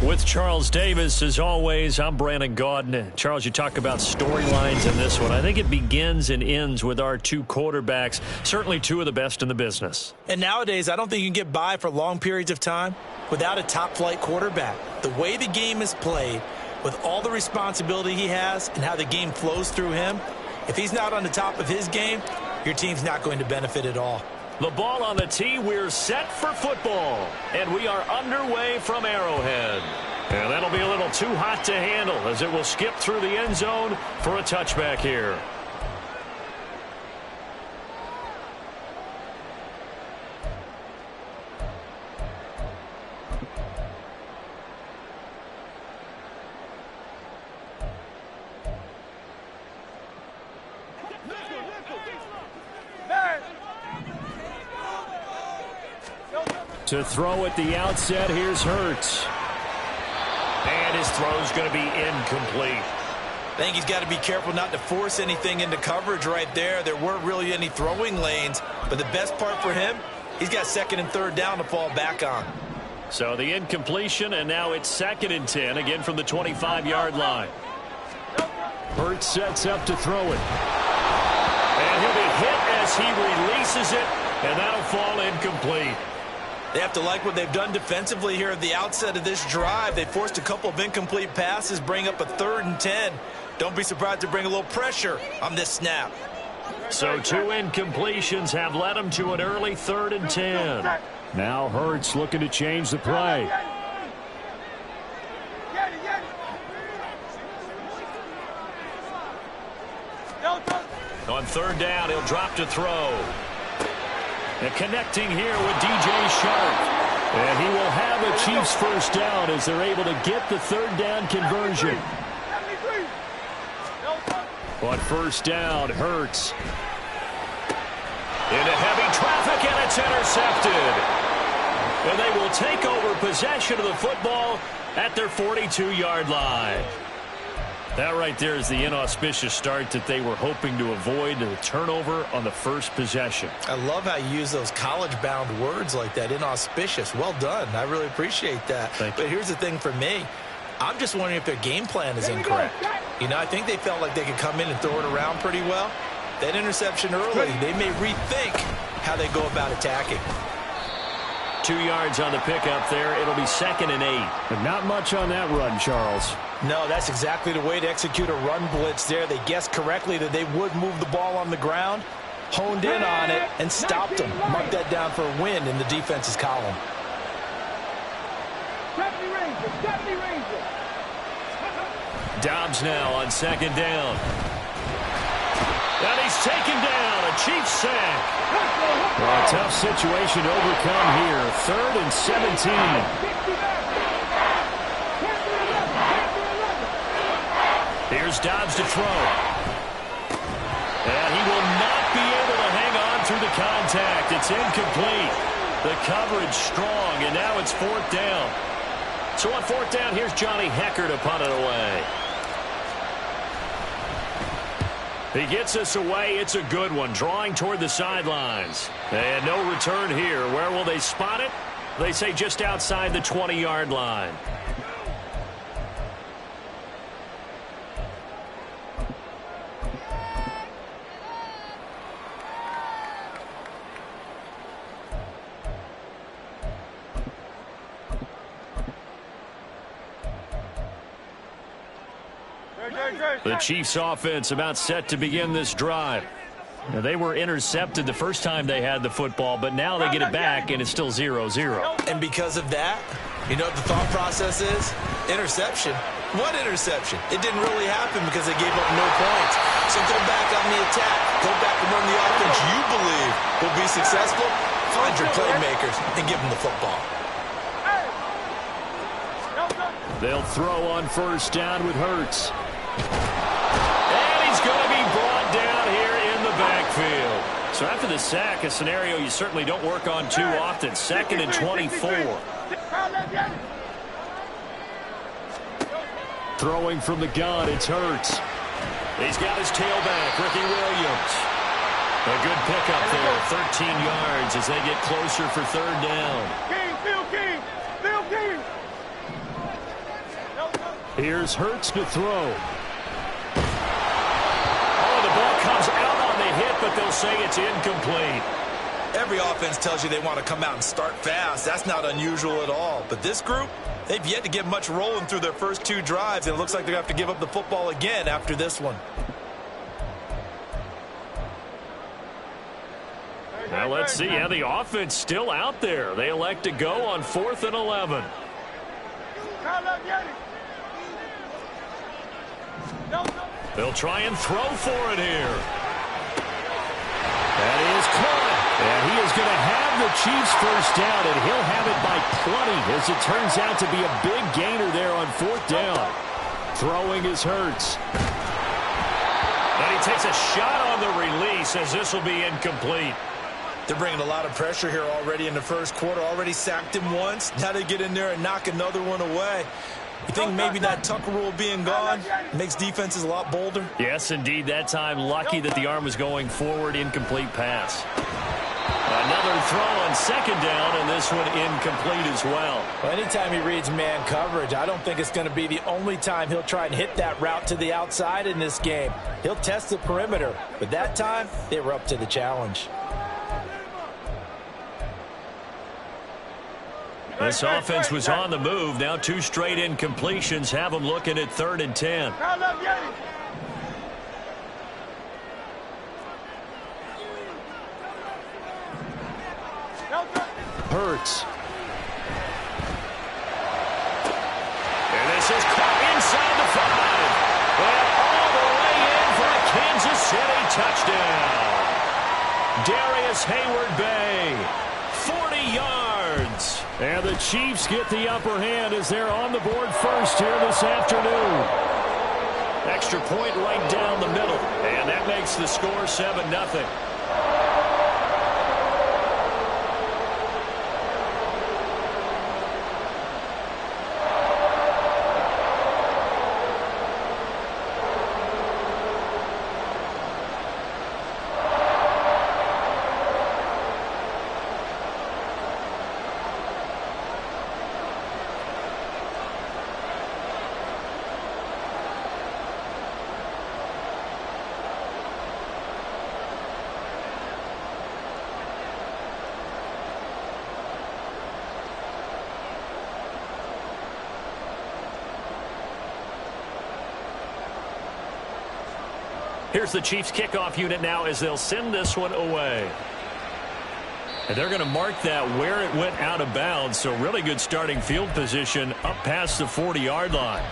With Charles Davis, as always, I'm Brandon Gaudin. Charles, you talk about storylines in this one. I think it begins and ends with our two quarterbacks, certainly two of the best in the business. And nowadays, I don't think you can get by for long periods of time without a top-flight quarterback. The way the game is played, with all the responsibility he has and how the game flows through him, if he's not on the top of his game, your team's not going to benefit at all. The ball on the tee, we're set for football. And we are underway from Arrowhead. And that'll be a little too hot to handle as it will skip through the end zone for a touchback here. To throw at the outset, here's Hurts. And his throw's going to be incomplete. I think he's got to be careful not to force anything into coverage right there. There weren't really any throwing lanes, but the best part for him, he's got second and third down to fall back on. So the incompletion, and now it's 2nd and 10, again from the 25-yard line. Hurts sets up to throw it. And he'll be hit as he releases it, and that'll fall incomplete. They have to like what they've done defensively here at the outset of this drive. They forced a couple of incomplete passes, bring up a 3rd and 10. Don't be surprised to bring a little pressure on this snap. So 2 incompletions have led them to an early 3rd and 10. Now Hurts looking to change the play. On 3rd down, he'll drop to throw. And connecting here with DJ Sharp. And he will have a Chiefs first down as they're able to get the 3rd down conversion. On 1st down, Hurts. Into heavy traffic, and it's intercepted. And they will take over possession of the football at their 42-yard line. That right there is the inauspicious start that they were hoping to avoid, the turnover on the first possession. I love how you use those college-bound words like that, inauspicious. Well done. I really appreciate that. But here's the thing for me. I'm just wondering if their game plan is incorrect. You know, I think they felt like they could come in and throw it around pretty well. That interception early, they may rethink how they go about attacking. 2 yards on the pickup there. It'll be 2nd and 8. But not much on that run, Charles. No, that's exactly the way to execute a run blitz there. They guessed correctly that they would move the ball on the ground, honed in on it, and stopped them. Mark that down for a win in the defense's column. Dobbs now on 2nd down. And he's taken down. A Chiefs sack. Well, a tough situation to overcome here. 3rd and 17. Here's Dobbs to throw. And he will not be able to hang on through the contact. It's incomplete. The coverage strong, and now it's 4th down. So on 4th down, here's Johnny Hecker to punt it away. He gets us away. It's a good one, drawing toward the sidelines. And no return here. Where will they spot it? They say just outside the 20-yard line. The Chiefs offense about set to begin this drive. Now, they were intercepted the first time they had the football, but now they get it back, and it's still 0-0. And because of that, you know what the thought process is? Interception. What interception? It didn't really happen because they gave up no points. So go back on the attack. Go back and run the offense you believe will be successful. Find your playmakers and give them the football. They'll throw on 1st down with Hurts. And he's going to be brought down here in the backfield. So after the sack, a scenario you certainly don't work on too often. 2nd and 24. Throwing from the gun, it's Hurts. He's got his tailback, Ricky Williams. A good pickup there, 13 yards as they get closer for 3rd down. Here's Hurts to throw. Oh, the ball comes out on the hit, but they'll say it's incomplete. Every offense tells you they want to come out and start fast. That's not unusual at all. But this group, they've yet to get much rolling through their first 2 drives, and it looks like they're going to have to give up the football again after this one. Now let's see how the offense still out there. They elect to go on 4th and 11. They'll try and throw for it here. That is caught. And he is going to have the Chiefs first down, and he'll have it by plenty as it turns out to be a big gainer there on 4th down. Throwing is Hurts. And he takes a shot on the release as this will be incomplete. They're bringing a lot of pressure here already in the first quarter. Already sacked him once. Now they get in there and knock another one away. You think maybe that Tucker rule being gone makes defenses a lot bolder? Yes, indeed. That time, lucky that the arm was going forward. Incomplete pass. Another throw on 2nd down, and this one incomplete as well. Well, anytime he reads man coverage, I don't think it's going to be the only time he'll try and hit that route to the outside in this game. He'll test the perimeter, but that time, they were up to the challenge. This offense was on the move. Now 2 straight incompletions have them looking at 3rd and 10. Hurts. And this is caught inside the 5. And all the way in for a Kansas City touchdown. Darius Hayward-Bay, 40 yards. And the Chiefs get the upper hand as they're on the board first here this afternoon. Extra point right down the middle. And that makes the score 7-0. Here's the Chiefs kickoff unit now as they'll send this one away. And they're going to mark that where it went out of bounds. So really good starting field position up past the 40-yard line.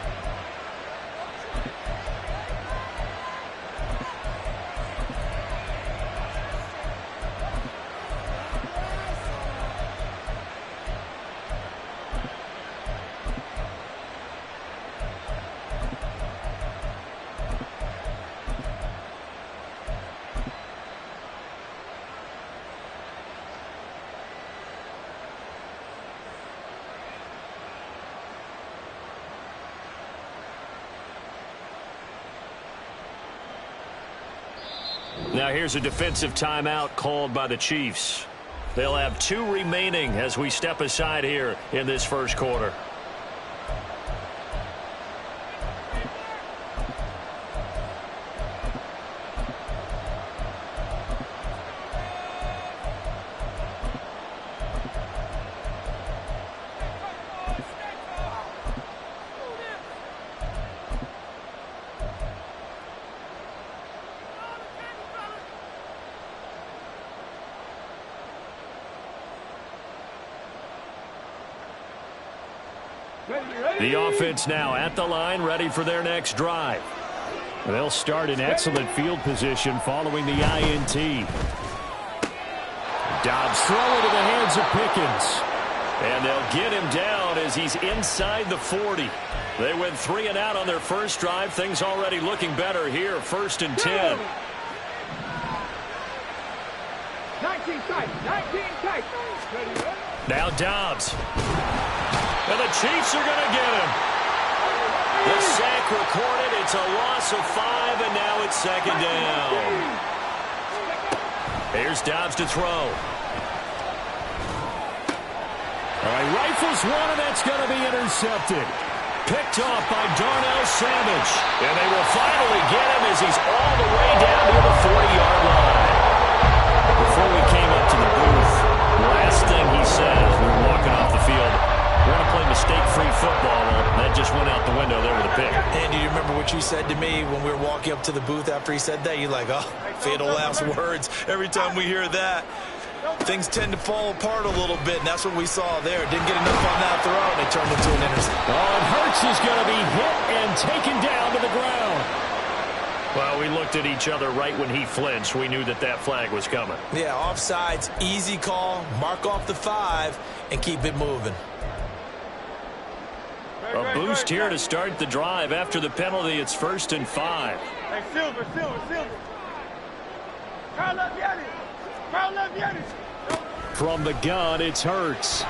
Now here's a defensive timeout called by the Chiefs. They'll have 2 remaining as we step aside here in this first quarter. The offense now at the line, ready for their next drive. They'll start in excellent field position following the INT. Dobbs throw into the hands of Pickens. And they'll get him down as he's inside the 40. They went 3 and out on their first drive. Things already looking better here. 1st and 10. 19 tight. Now Dobbs. And the Chiefs are going to get him. The sack recorded. It's a loss of 5, and now it's 2nd down. Here's Dobbs to throw. All right, rifles one, and that's going to be intercepted. Picked off by Darnell Savage. And they will finally get him as he's all the way down near the 40-yard line. Before we came up to the booth, the last thing he said as we were walking off the field, we're going to play mistake-free football. Well, that just went out the window there with a pick. Andy, you remember what you said to me when we were walking up to the booth after he said that? You're like, oh, fatal last words. Every time we hear that, things tend to fall apart a little bit, and that's what we saw there. Didn't get enough on that throw, and it turned into an interception. Oh, and Hurts is going to be hit and taken down to the ground. Well, we looked at each other right when he flinched. We knew that that flag was coming. Yeah, offsides, easy call, mark off the 5, and keep it moving. A boost here to start the drive. After the penalty, it's 1st and 5. Hey, Silver. Carl up, From the gun, it's Hurts.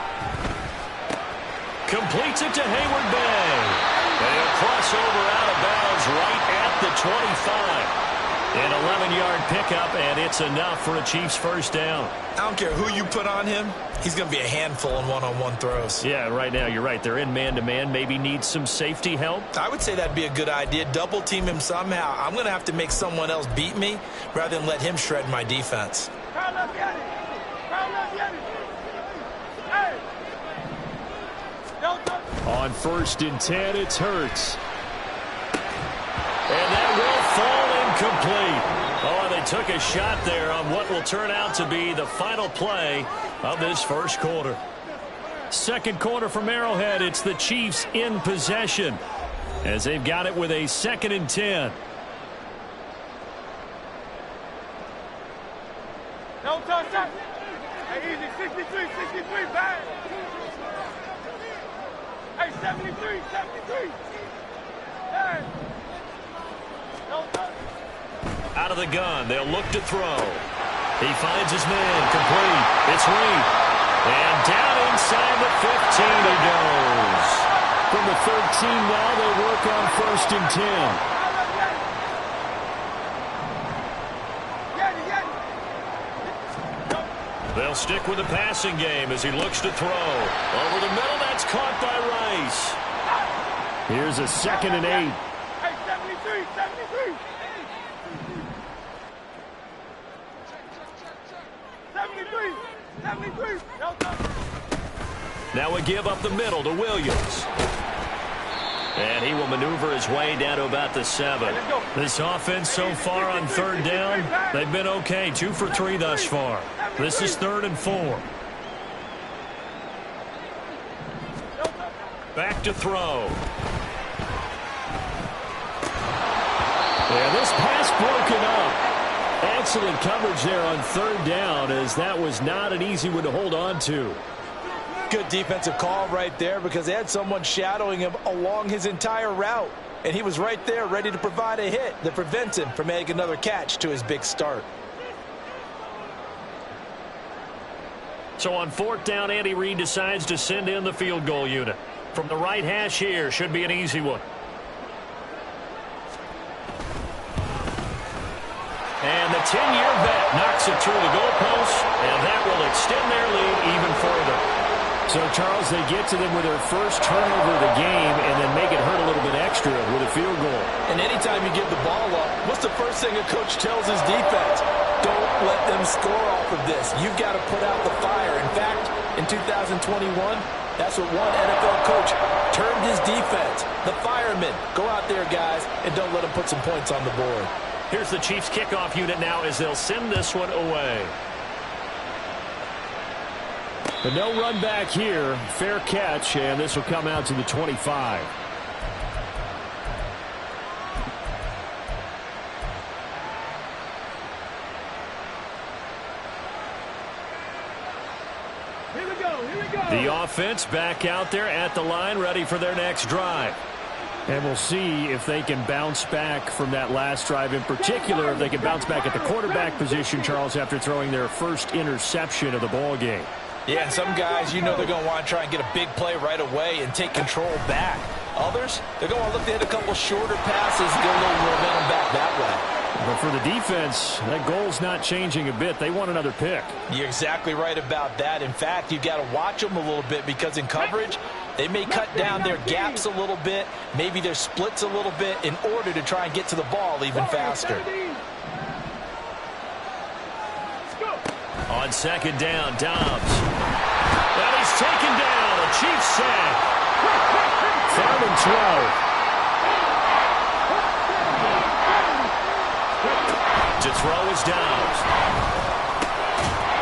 Completes it to Hayward Bay. And a crossover out of bounds right at the 25. An 11-yard pickup, and it's enough for a Chiefs first down. I don't care who you put on him. He's going to be a handful in one-on-one throws. Yeah, right now you're right. They're in man-to-man. Maybe needs some safety help. I would say that'd be a good idea. Double team him somehow. I'm going to have to make someone else beat me rather than let him shred my defense. On 1st and 10, it's Hurts. And that will fall incomplete. Oh, they took a shot there on what will turn out to be the final play of this first quarter. Second quarter from Arrowhead. It's the Chiefs in possession as they've got it with a 2nd and 10. No touch. Hey, easy. 63, back. Hey, 73. Hey. No touch. Out of the gun, they'll look to throw. He finds his man, complete. It's Reed. And down inside the 15 he goes. From the 13 now, they work on 1st and 10. They'll stick with the passing game as he looks to throw. Over the middle, that's caught by Rice. Here's a 2nd and 8. Hey, 73. No touch. Now a give up the middle to Williams. And he will maneuver his way down to about the 7. This offense so far on 3rd down, they've been okay. 2 for 3 thus far. This is 3rd and 4. Back to throw. Yeah, this pass broken up. Excellent coverage there on 3rd down, as that was not an easy one to hold on to. Good defensive call right there because they had someone shadowing him along his entire route. And he was right there ready to provide a hit that prevents him from making another catch to his big start. So on 4th down, Andy Reid decides to send in the field goal unit. From the right hash here, should be an easy one. And the 10-year vet knocks it through the goalpost, and that will extend their lead even further. So, Charles, they get to them with their first turnover of the game and then make it hurt a little bit extra with a field goal. And anytime you give the ball up, what's the first thing a coach tells his defense? Don't let them score off of this. You've got to put out the fire. In fact, in 2021, that's what one NFL coach termed his defense. The firemen. Go out there, guys, and don't let them put some points on the board. Here's the Chiefs kickoff unit now as they'll send this one away. But no run back here. Fair catch, and this will come out to the 25. Here we go. The offense back out there at the line, ready for their next drive. And we'll see if they can bounce back from that last drive. In particular, if they can bounce back at the quarterback position, Charles, after throwing their first interception of the ball game. Yeah, some guys, you know they're going to want to try and get a big play right away and take control back. Others, they're going to look to hit a couple shorter passes and get a little momentum back that way. But for the defense, that goal's not changing a bit. They want another pick. You're exactly right about that. In fact, you've got to watch them a little bit because in coverage, they may cut down their gaps a little bit, maybe their splits a little bit in order to try and get to the ball even faster. On second down, Dobbs. And he's taken down. A Chiefs sack. 3rd and 12. To throw is Dobbs.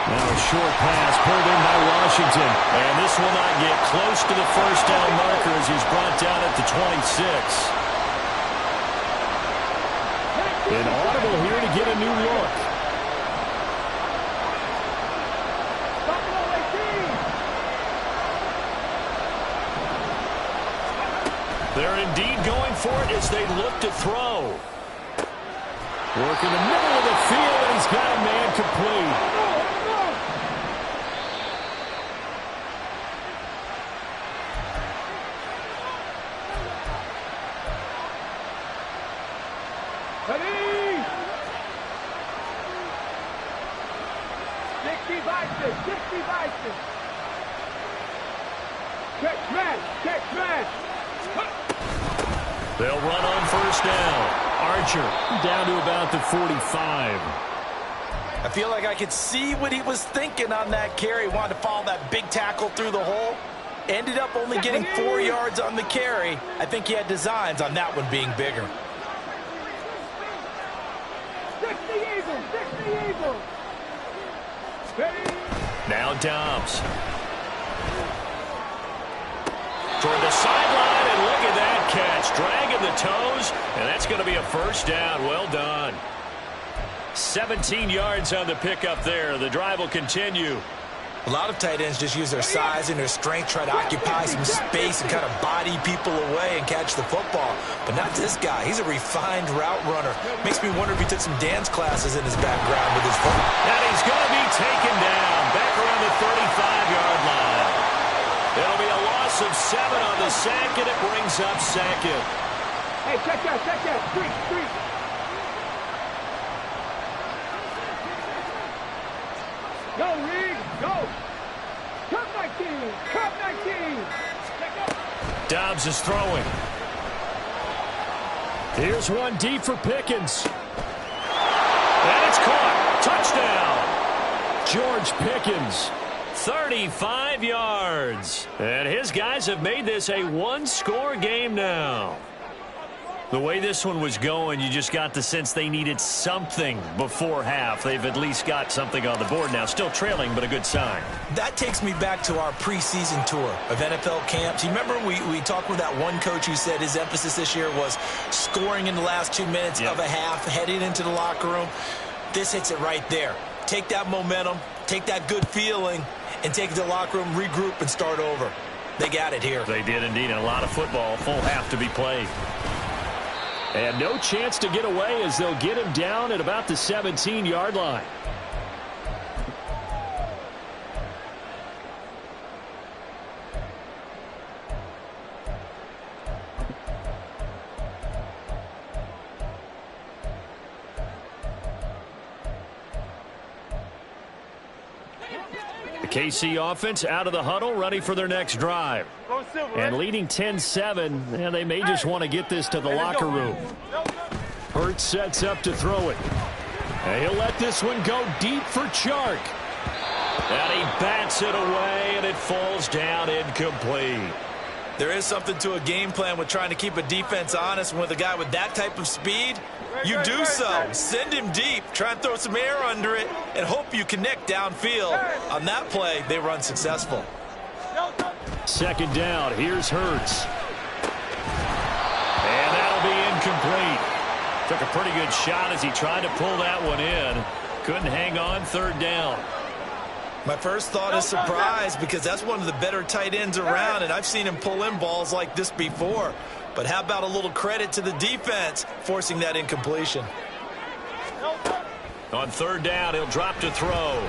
Now a short pass pulled in by Washington. And this will not get close to the first down marker as he's brought down at the 26. An audible here to get a new look. They're indeed going for it as they look to throw. Work in the middle of the field, and he's got a man complete. Ready? 60 boxes, 60 boxes. Catch man. They'll run on first down. Archer down to about the 45. I feel like I could see what he was thinking on that carry. Wanted to follow that big tackle through the hole. Ended up only getting 4 yards on the carry. I think he had designs on that one being bigger. 60 Eagles. Ready? Now Dobbs. Toward the sideline, and look at that catch. Dragging the toes, and that's going to be a first down. Well done. 17 yards on the pickup there. The drive will continue. A lot of tight ends just use their size and their strength, try to occupy some space and kind of body people away and catch the football. But not this guy. He's a refined route runner. Makes me wonder if he took some dance classes in his background with his foot. And he's going to be taken down back around the 35-yard line. It'll be a loss of 7 on the sack, and it brings up second. Hey, check that. Street. Go, Reed, go. Come 19. Dobbs is throwing. Here's one deep for Pickens. And it's caught. Touchdown. George Pickens. 35 yards. And his guys have made this a one-score game now. The way this one was going, you just got the sense they needed something before half. They've at least got something on the board now. Still trailing, but a good sign. That takes me back to our preseason tour of NFL camps. You remember we talked with that one coach who said his emphasis this year was scoring in the last 2 minutes of a half, heading into the locker room. This hits it right there. Take that momentum, take that good feeling, and take it to the locker room, regroup, and start over. They got it here. They did indeed. And a lot of football, full half to be played. And no chance to get away as they'll get him down at about the 17-yard line. The KC offense out of the huddle, ready for their next drive. And leading 10-7, and they may just want to get this to the locker room. Hurts sets up to throw it. And he'll let this one go deep for Chark. And he bats it away, and it falls down incomplete. There is something to a game plan with trying to keep a defense honest. And with a guy with that type of speed, you do so. Send him deep, try and throw some air under it, and hope you connect downfield. On that play, they run successful. Second down, here's Hurts. And that'll be incomplete. Took a pretty good shot as he tried to pull that one in. Couldn't hang on, third down. My first thought is surprise because that's one of the better tight ends around, and I've seen him pull in balls like this before. But how about a little credit to the defense forcing that incompletion? On third down, he'll drop to throw.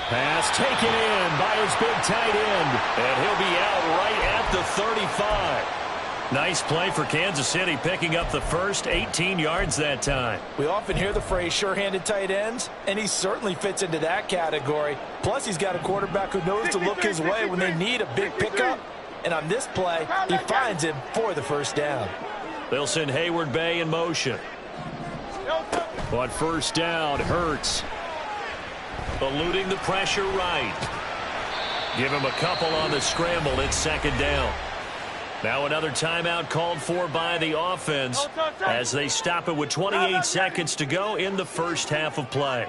Pass taken in by his big tight end. And he'll be out right at the 35. Nice play for Kansas City, picking up the first 18 yards that time. We often hear the phrase sure-handed tight ends, and he certainly fits into that category. Plus, he's got a quarterback who knows to look his way when they need a big pickup. And on this play, he finds him for the first down. They'll send Hayward Bay in motion. On first down, Hurts. Eluding the pressure right. Give him a couple on the scramble. It's second down. Now another timeout called for by the offense as they stop it with 28 seconds to go in the first half of play.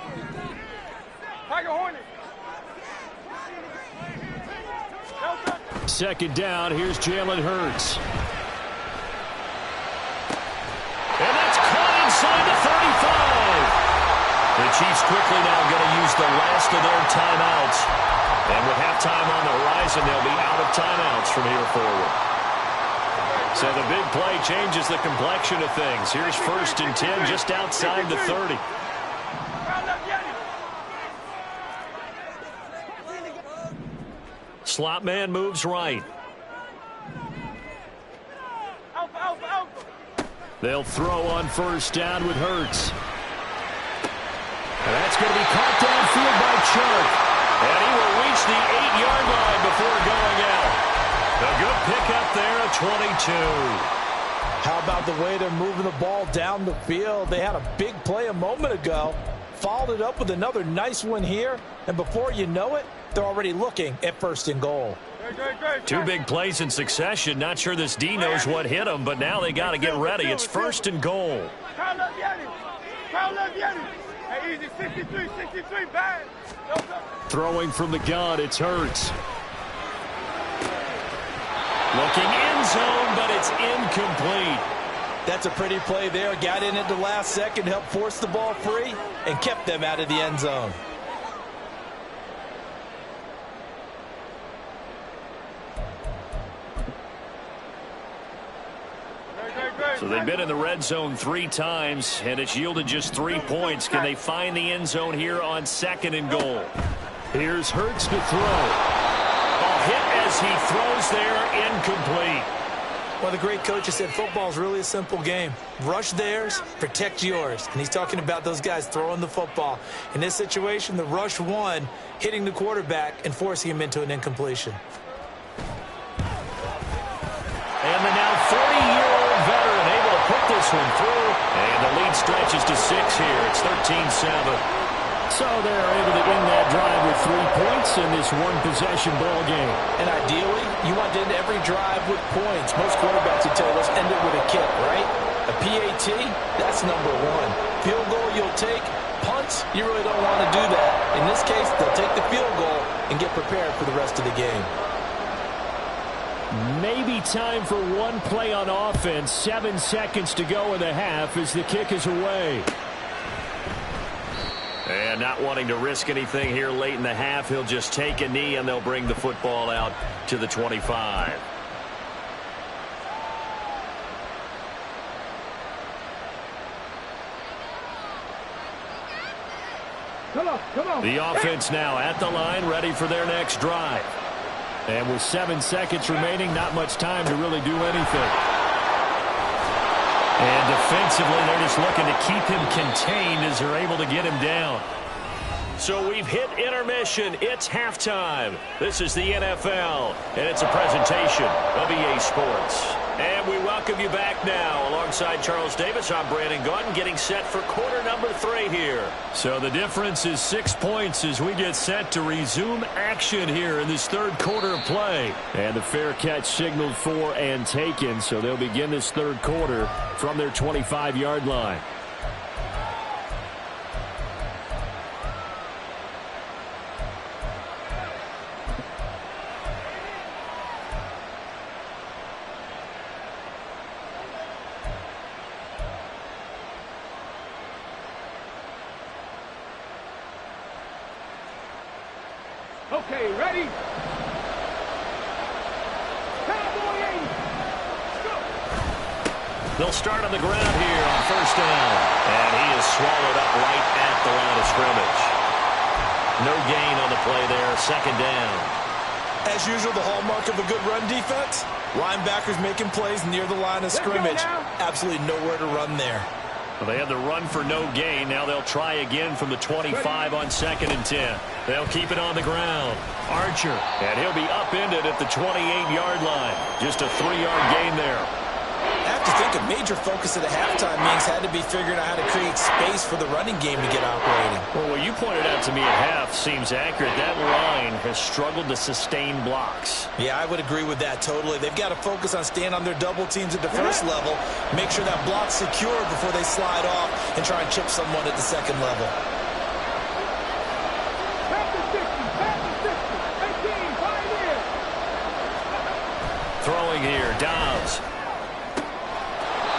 Second down, here's Jalen Hurts. And that's caught inside the 35. The Chiefs quickly now going to use the last of their timeouts. And with halftime on the horizon, they'll be out of timeouts from here forward. So the big play changes the complexion of things. Here's 1st and 10 just outside the 30. Slot man moves right. They'll throw on first down with Hurts. And that's going to be caught downfield by Chark. And he will reach the 8-yard line before going out. A good pickup there at 22. How about the way they're moving the ball down the field? They had a big play a moment ago, followed it up with another nice one here, and before you know it, they're already looking at 1st and goal. Two big plays in succession. Not sure this D knows what hit them, but now they got to get ready. It's 1st and goal. Throwing from the gun, it's Hurts. Looking end zone, but it's incomplete. That's a pretty play there. Got in at the last second, helped force the ball free, and kept them out of the end zone. So they've been in the red zone 3 times, and it's yielded just 3 points. Can they find the end zone here on 2nd and goal? Here's Hurts to throw. Hit as he throws there, incomplete. Well, the great coach said football is really a simple game. Rush theirs, protect yours. And he's talking about those guys throwing the football. In this situation, the rush won, hitting the quarterback and forcing him into an incompletion. And the now 40-year-old veteran able to put this one through. And the lead stretches to 6 here. It's 13-7. So they're able to end that drive with 3 points in this one-possession ball game. And ideally, you want to end every drive with points. Most quarterbacks would tell us end it with a kick, right? A PAT, that's number 1. Field goal you'll take. Punts, you really don't want to do that. In this case, they'll take the field goal and get prepared for the rest of the game. Maybe time for one play on offense. 7 seconds to go in the half as the kick is away. And not wanting to risk anything here late in the half, he'll just take a knee and they'll bring the football out to the 25. Come on. The offense now at the line, ready for their next drive. And with 7 seconds remaining, not much time to really do anything. And defensively, they're just looking to keep him contained as they're able to get him down. So we've hit intermission. It's halftime. This is the NFL, and it's a presentation of EA Sports. And we welcome you back now. Alongside Charles Davis, I'm Brandon Gaudin, getting set for quarter number 3 here. So the difference is 6 points as we get set to resume action here in this third quarter of play. And the fair catch signaled for and taken, so they'll begin this third quarter from their 25-yard line. Okay, ready? Cowboy 80. Go. They'll start on the ground here on first down. And he is swallowed up right at the line of scrimmage. No gain on the play there, second down. As usual, the hallmark of a good run defense, linebackers making plays near the line of scrimmage. Absolutely nowhere to run there. Well, they had the run for no gain. Now they'll try again from the 25 on 2nd and 10. They'll keep it on the ground. Archer, and he'll be upended at the 28-yard line. Just a 3-yard gain there. I have to think a major focus of the halftime meetings had to be figuring out how to create space for the running game to get operating. Well, what you pointed out to me at half seems accurate. That line has struggled to sustain blocks. Yeah, I would agree with that totally. They've got to focus on staying on their double teams at the first level, make sure that block's secure before they slide off and try and chip someone at the second level. Throwing here, Dobbs.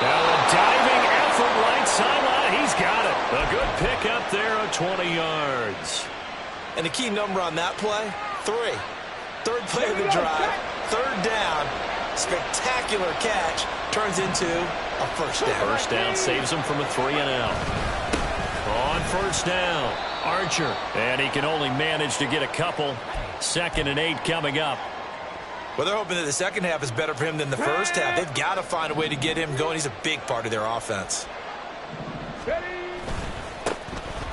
Now a diving effort right sideline. He's got it. A good pick up there of 20 yards. And the key number on that play, 3. Third play of the drive, 3rd down, spectacular catch, turns into a first down. First down saves him from a 3-and-out. On first down, Archer. And he can only manage to get a couple. 2nd and 8 coming up. Well, they're hoping that the second half is better for him than the first half. They've got to find a way to get him going. He's a big part of their offense.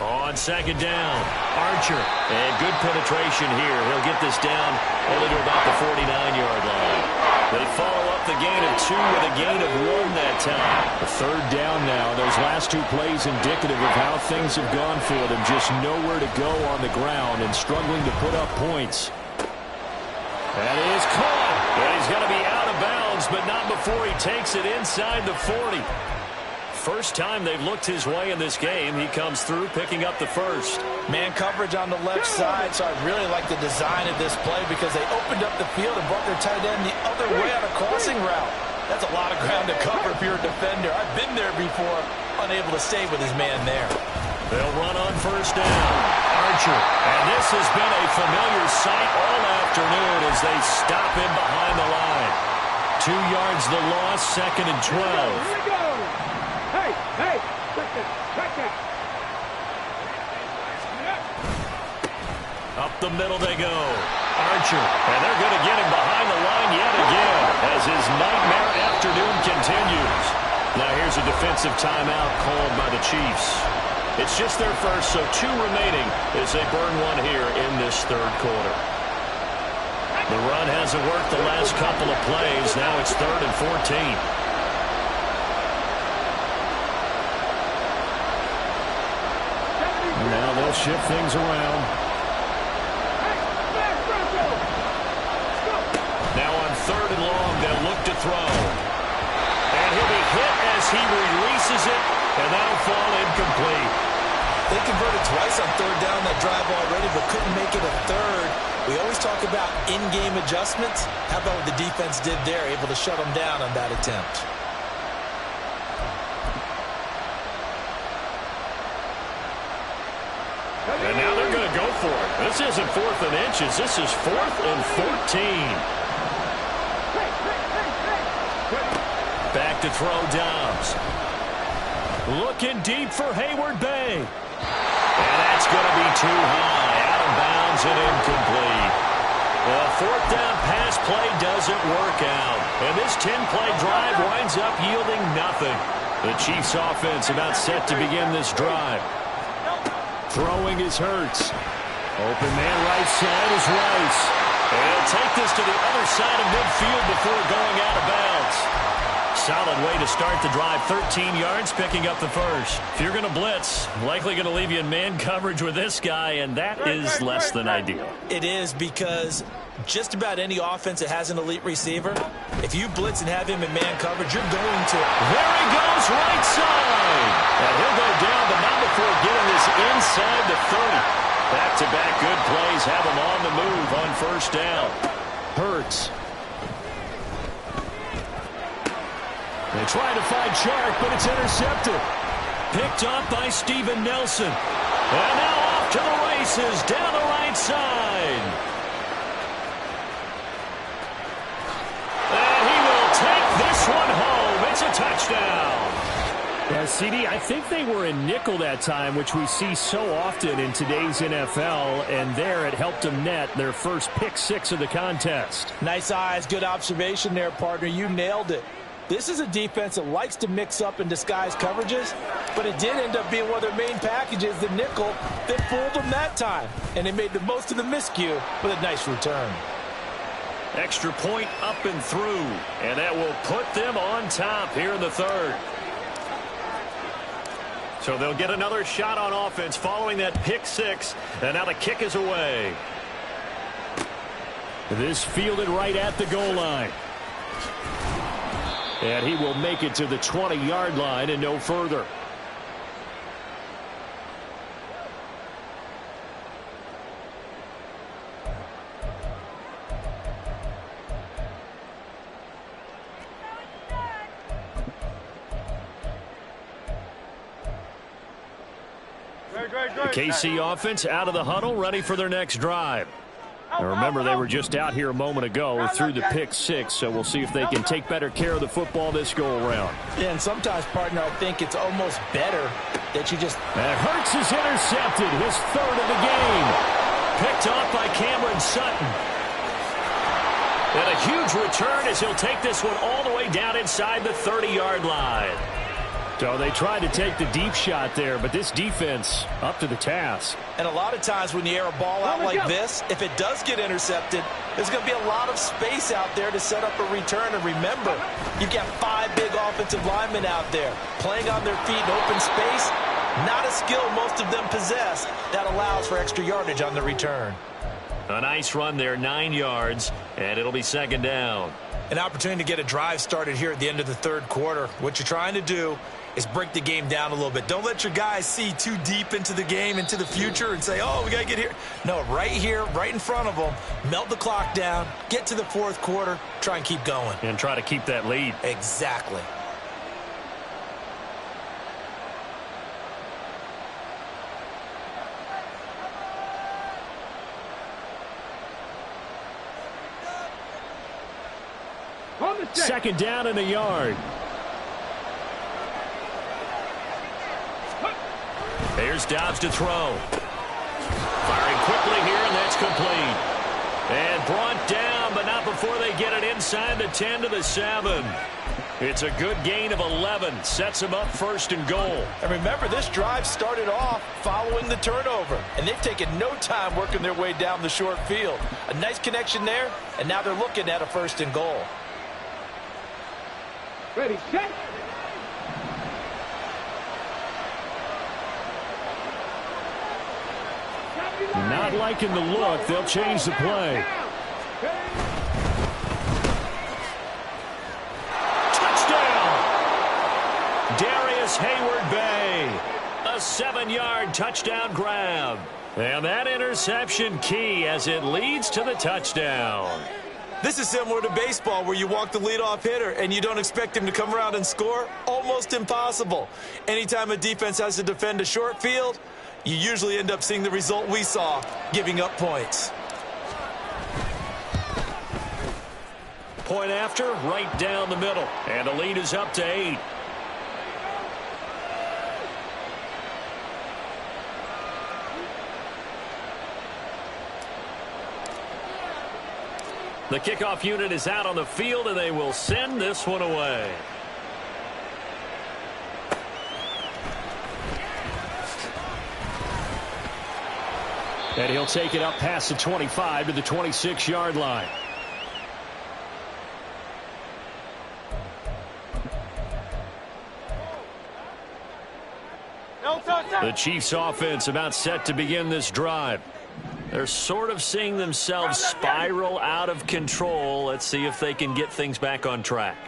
On 2nd down, Archer. And good penetration here. He'll get this down only to about the 49-yard line. They follow up the gain of 2 with a gain of 1 that time. The 3rd down now. Those last 2 plays indicative of how things have gone for them. Just nowhere to go on the ground and struggling to put up points. That is caught. And he's going to be out of bounds, but not before he takes it inside the 40. First time they've looked his way in this game. He comes through picking up the first. Man coverage on the left side, so I really like the design of this play because they opened up the field and brought their tight end the other way on a crossing route. That's a lot of ground to cover if you're a defender. I've been there before, unable to stay with his man there. They'll run on first down. Archer. And this has been a familiar sight all afternoon as they stop him behind the line. 2 yards the loss, 2nd and 12. Here we go. Hey, check that. Up the middle they go. Archer. And they're going to get him behind the line yet again as his nightmare afternoon continues. Now here's a defensive timeout called by the Chiefs. It's just their first, so 2 remaining as they burn 1 here in this 3rd quarter. The run hasn't worked the last couple of plays. Now it's 3rd and 14. Now they'll shift things around. Now on 3rd and long, they'll look to throw. And he'll be hit as he releases it, and that'll fall incomplete. They converted twice on 3rd down that drive already, but couldn't make it a 3rd. We always talk about in-game adjustments. How about what the defense did there, able to shut them down on that attempt? And now they're going to go for it. This isn't 4th and inches. This is 4th and 14. Back to throw Dobbs. Looking deep for Hayward Bay. And that's going to be too high. Out of bounds and incomplete. The 4th down pass play doesn't work out. And this 10-play drive winds up yielding nothing. The Chiefs offense about set to begin this drive. Throwing is Hurts. Open man right side is Rice. And he'll take this to the other side of midfield before going out of bounds. Solid way to start the drive. 13 yards, picking up the first. If you're going to blitz, likely going to leave you in man coverage with this guy, and that is less than ideal. It is because just about any offense that has an elite receiver, if you blitz and have him in man coverage, you're going to. There he goes, right side. And he'll go down, but not before getting this inside the 30. Back-to-back good plays have him on the move on first down. Hurts. They try to find Chark, but it's intercepted. Picked up by Steven Nelson. And now off to the races down the right side. And he will take this one home. It's a touchdown. As CD, I think they were in nickel that time, which we see so often in today's NFL, and there it helped them net their first pick 6 of the contest. Nice eyes, good observation there, partner. You nailed it. This is a defense that likes to mix up and disguise coverages, but it did end up being one of their main packages, the nickel, that fooled them that time. And they made the most of the miscue with a nice return. Extra point up and through, and that will put them on top here in the third. So they'll get another shot on offense following that pick 6, and now the kick is away. This fielded right at the goal line. And he will make it to the 20-yard line and no further. The KC offense out of the huddle, ready for their next drive. Now remember, they were just out here a moment ago through the pick 6, so we'll see if they can take better care of the football this go-around. Yeah, and sometimes, partner, I think it's almost better that you just... And Hurts is intercepted, his third of the game. Picked off by Cameron Sutton. And a huge return as he'll take this one all the way down inside the 30-yard line. So they tried to take the deep shot there, but this defense up to the task. And a lot of times when you air a ball out like this, if it does get intercepted, there's going to be a lot of space out there to set up a return. And remember, you've got 5 big offensive linemen out there playing on their feet in open space. Not a skill most of them possess that allows for extra yardage on the return. A nice run there, 9 yards, and it'll be second down. An opportunity to get a drive started here at the end of the third quarter. What you're trying to do is break the game down a little bit. Don't let your guys see too deep into the game, into the future, and say, oh, we got to get here. No, right here, right in front of them, melt the clock down, get to the fourth quarter, try and keep going. And try to keep that lead. Exactly. Second down and a yard. Here's Dobbs to throw. Firing quickly here, and that's complete. And brought down, but not before they get it inside the 10 to the 7. It's a good gain of 11. Sets them up first and goal. And remember, this drive started off following the turnover. And they've taken no time working their way down the short field. A nice connection there, and now they're looking at a first and goal. Ready, set. Not liking the look. They'll change the play. Touchdown! Darius Hayward-Bay. A 7-yard touchdown grab. And that interception key as it leads to the touchdown. This is similar to baseball where you walk the leadoff hitter and you don't expect him to come around and score. Almost impossible. Anytime a defense has to defend a short field, you usually end up seeing the result we saw, giving up points. Point after, right down the middle. And the lead is up to 8. The kickoff unit is out on the field, and they will send this one away. And he'll take it up past the 25 to the 26-yard line. The Chiefs offense about set to begin this drive. They're sort of seeing themselves spiral out of control. Let's see if they can get things back on track.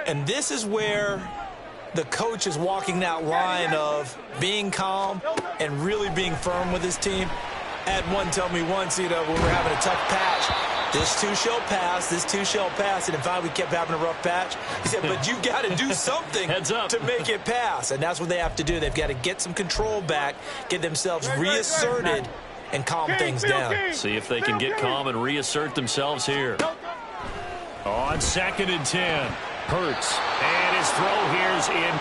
And this is where the coach is walking that line of being calm and really being firm with his team. I had one tell me once, when we're having a tough patch, this too shall pass, this too shall pass. And in fact, we kept having a rough patch. He said, but you've got to do something to make it pass. And that's what they have to do. They've got to get some control back, get themselves reasserted, and calm things down. See if they can get calm and reassert themselves here. On 2nd and 10. Hurts. And his throw here's in.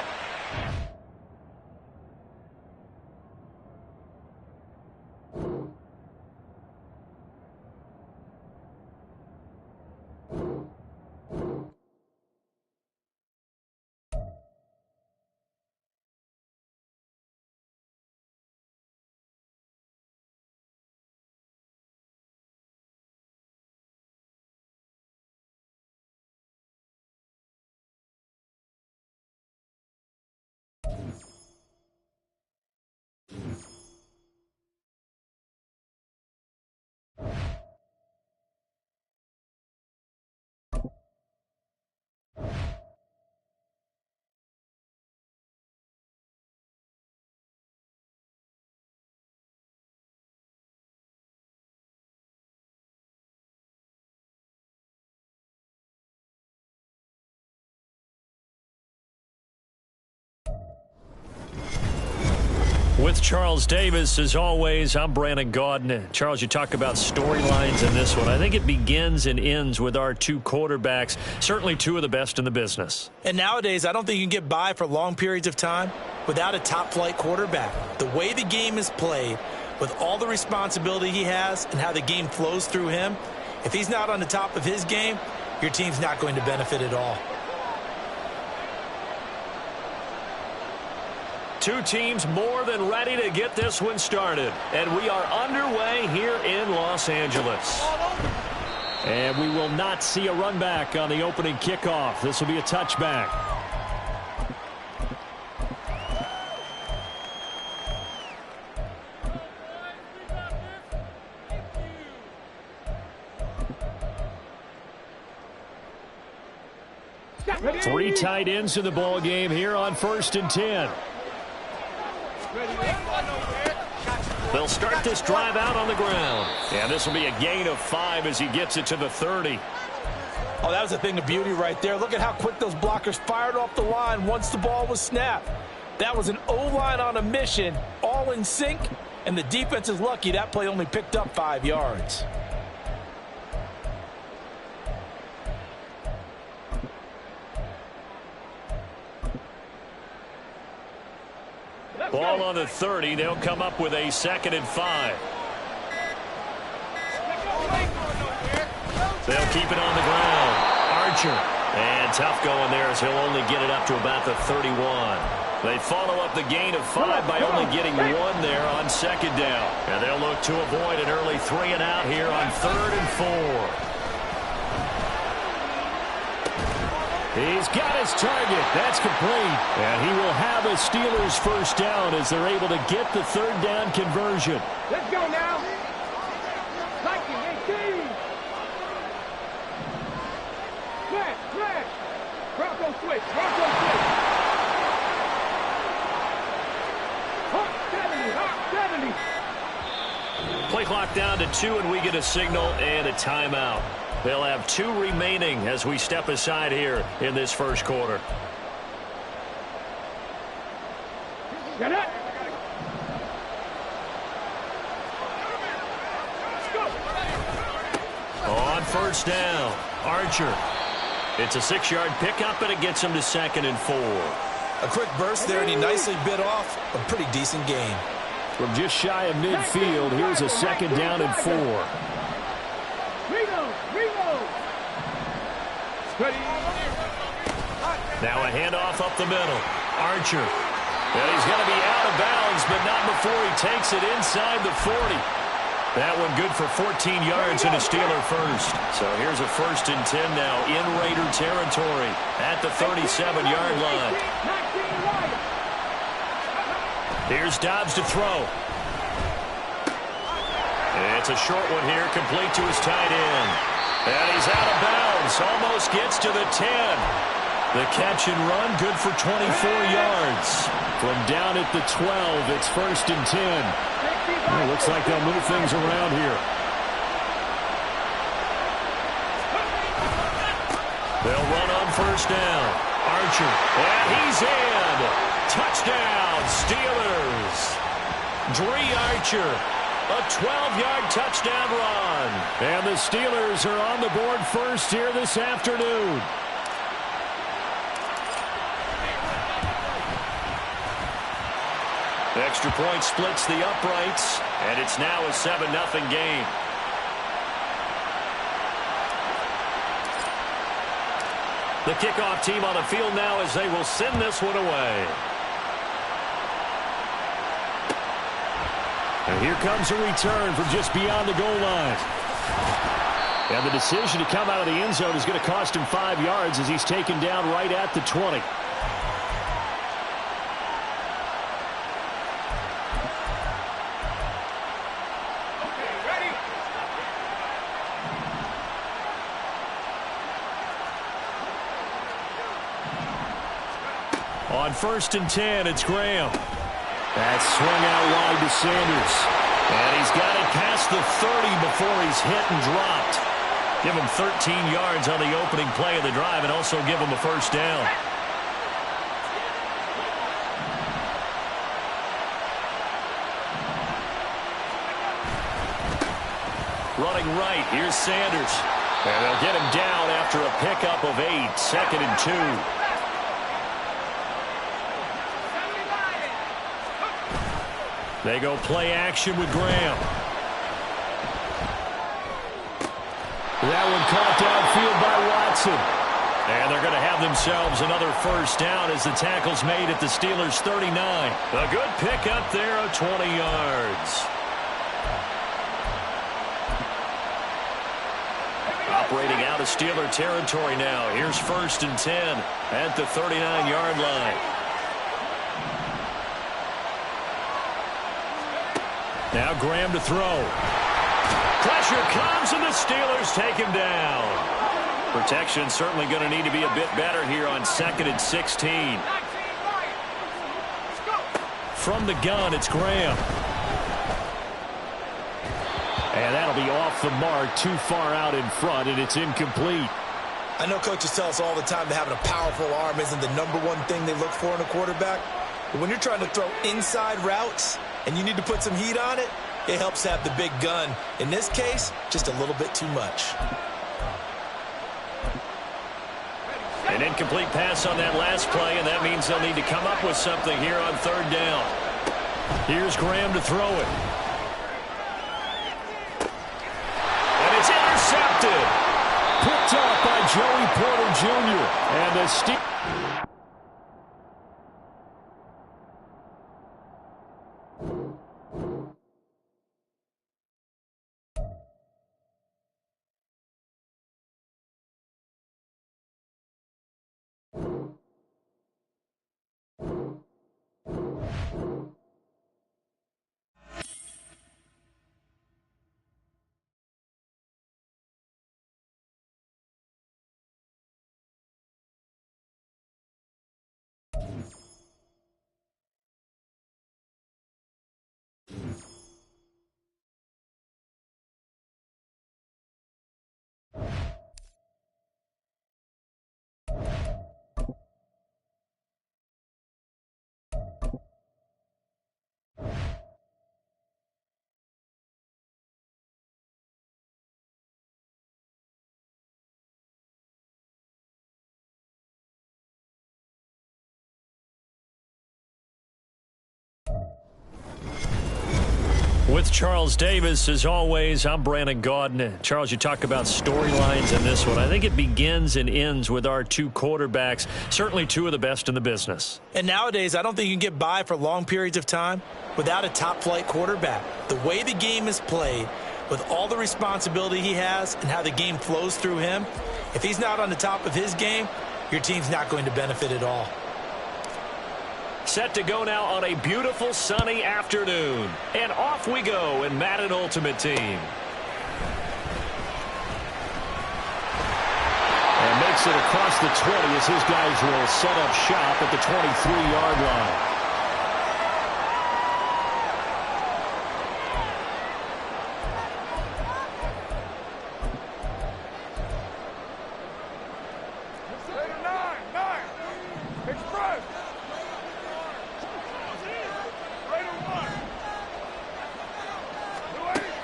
With Charles Davis, as always, I'm Brandon Gaudin. Charles, you talk about storylines in this one. I think it begins and ends with our two quarterbacks, certainly two of the best in the business. And nowadays, I don't think you can get by for long periods of time without a top-flight quarterback. The way the game is played, with all the responsibility he has and how the game flows through him, if he's not on the top of his game, your team's not going to benefit at all. Two teams more than ready to get this one started. And we are underway here in Los Angeles. And we will not see a run back on the opening kickoff. This will be a touchback. Three tight ends in the ball game here on 1st and 10. They'll start this drive out on the ground. And this will be a gain of 5 as he gets it to the 30. Oh, that was a thing of beauty right there. Look at how quick those blockers fired off the line once the ball was snapped. That was an O-line on a mission, all in sync, and the defense is lucky that play only picked up 5 yards. Ball on the 30. They'll come up with a 2nd and 5. They'll keep it on the ground. Archer. And tough going there as he'll only get it up to about the 31. They follow up the gain of 5 by only getting 1 there on 2nd down. And they'll look to avoid an early 3 and out here on 3rd and 4. He's got his target. That's complete. And he will have a Steelers first down as they're able to get the 3rd down conversion. Let's go now. Like it, 18. Flash. Bronco switch. Hawk 70. Play clock down to 2, and we get a signal and a timeout. They'll have 2 remaining as we step aside here in this first quarter. Get it. On 1st down, Archer. It's a 6-yard pickup, and it gets him to 2nd and 4. A quick burst there, and he nicely bit off a pretty decent gain. From just shy of midfield, here's a 2nd down and 4. Now a handoff up the middle. Archer. And he's going to be out of bounds, but not before he takes it inside the 40. That one good for 14 yards and a Steeler first. So here's a 1st and 10 now in Raider territory at the 37-yard line. Here's Dobbs to throw. It's a short one here, complete to his tight end. And he's out of bounds, almost gets to the 10. The catch and run, good for 24 yards. From down at the 12, it's 1st and 10. Well, looks like they'll move things around here. They'll run on 1st down. Archer, and he's in. Touchdown, Steelers. Dree Archer, a 12-yard touchdown run. And the Steelers are on the board first here this afternoon. Extra point splits the uprights, and it's now a 7-0 game. The kickoff team on the field now as they will send this one away. And here comes a return from just beyond the goal line. And the decision to come out of the end zone is going to cost him 5 yards as he's taken down right at the 20. On 1st and 10, it's Graham. That's swung out wide to Sanders. And he's got it past the 30 before he's hit and dropped. Give him 13 yards on the opening play of the drive and also give him a 1st down. running right. Here's Sanders. And they'll get him down after a pickup of 8, 2nd and 2. They go play action with Graham. That one caught downfield by Watson. And they're going to have themselves another first down as the tackle's made at the Steelers' 39. A good pickup there of 20 yards. Operating out of Steeler territory now. Here's 1st and 10 at the 39-yard line. Now Graham to throw. Pressure comes, and the Steelers take him down. Protection certainly going to need to be a bit better here on 2nd and 16. From the gun, it's Graham. And that'll be off the mark, too far out in front, and it's incomplete. I know coaches tell us all the time that having a powerful arm isn't the #1 thing they look for in a quarterback. But when you're trying to throw inside routes and you need to put some heat on it, it helps have the big gun. In this case, just a little bit too much. An incomplete pass on that last play, and that means they'll need to come up with something here on 3rd down. Here's Graham to throw it. And it's intercepted. Picked up by Joey Porter Jr. And the Steelers. With Charles Davis, as always, I'm Brandon Gaudin. Charles, you talk about storylines in this one. I think it begins and ends with our 2 quarterbacks, certainly 2 of the best in the business. And nowadays, I don't think you can get by for long periods of time without a top-flight quarterback. The way the game is played, with all the responsibility he has and how the game flows through him, if he's not on the top of his game, your team's not going to benefit at all. Set to go now on a beautiful sunny afternoon. And off we go in Madden Ultimate Team. And makes it across the 20 as his guys will set up shop at the 23-yard line.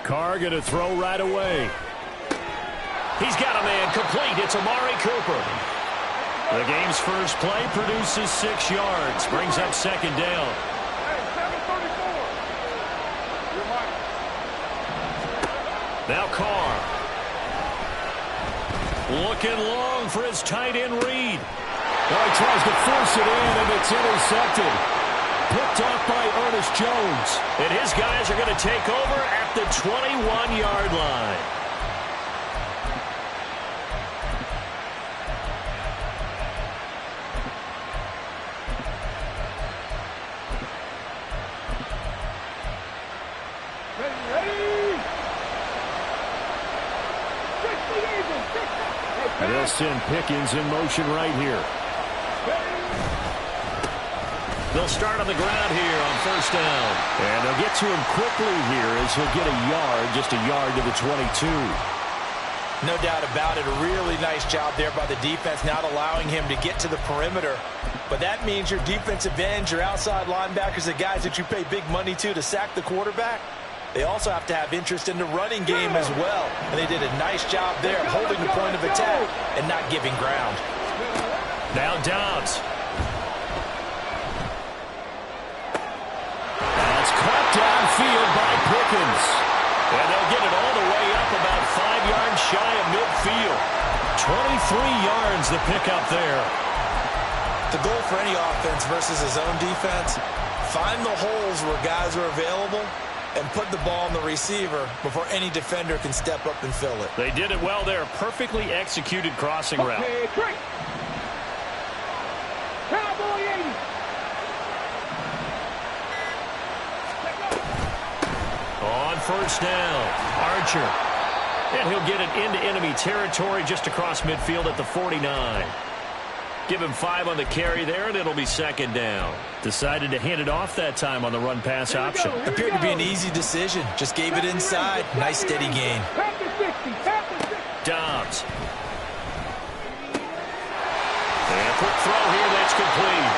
Carr going to throw right away. He's got a man complete. It's Amari Cooper. The game's first play produces 6 yards. Brings up 2nd down. Now Carr. Looking long for his tight end Reed. Well, he tries to force it in, and it's intercepted. Picked off by Ernest Jones. And his guys are going to take over at the 21-yard line. And they'll send Pickens in motion right here. They'll start on the ground here on 1st down. And they'll get to him quickly here as he'll get a yard, just a yard to the 22. No doubt about it. A really nice job there by the defense, not allowing him to get to the perimeter. But that means your defensive ends, your outside linebackers, the guys that you pay big money to sack the quarterback, they also have to have interest in the running game as well. And they did a nice job there holding the point of attack and not giving ground. Now Dobbs. That's caught downfield by Pickens. And they'll get it all the way up about 5 yards shy of midfield. 23 yards the pickup there. The goal for any offense versus his own defense, find the holes where guys are available and put the ball on the receiver before any defender can step up and fill it. They did it well there. Perfectly executed crossing route. Cowboy 80. On first down, Archer. And he'll get it into enemy territory just across midfield at the 49. Give him 5 on the carry there, and it'll be second down. Decided to hand it off that time on the run-pass option. Appeared to be an easy decision. Just gave it inside. Nice steady gain. Dobbs. And a quick throw here that's complete.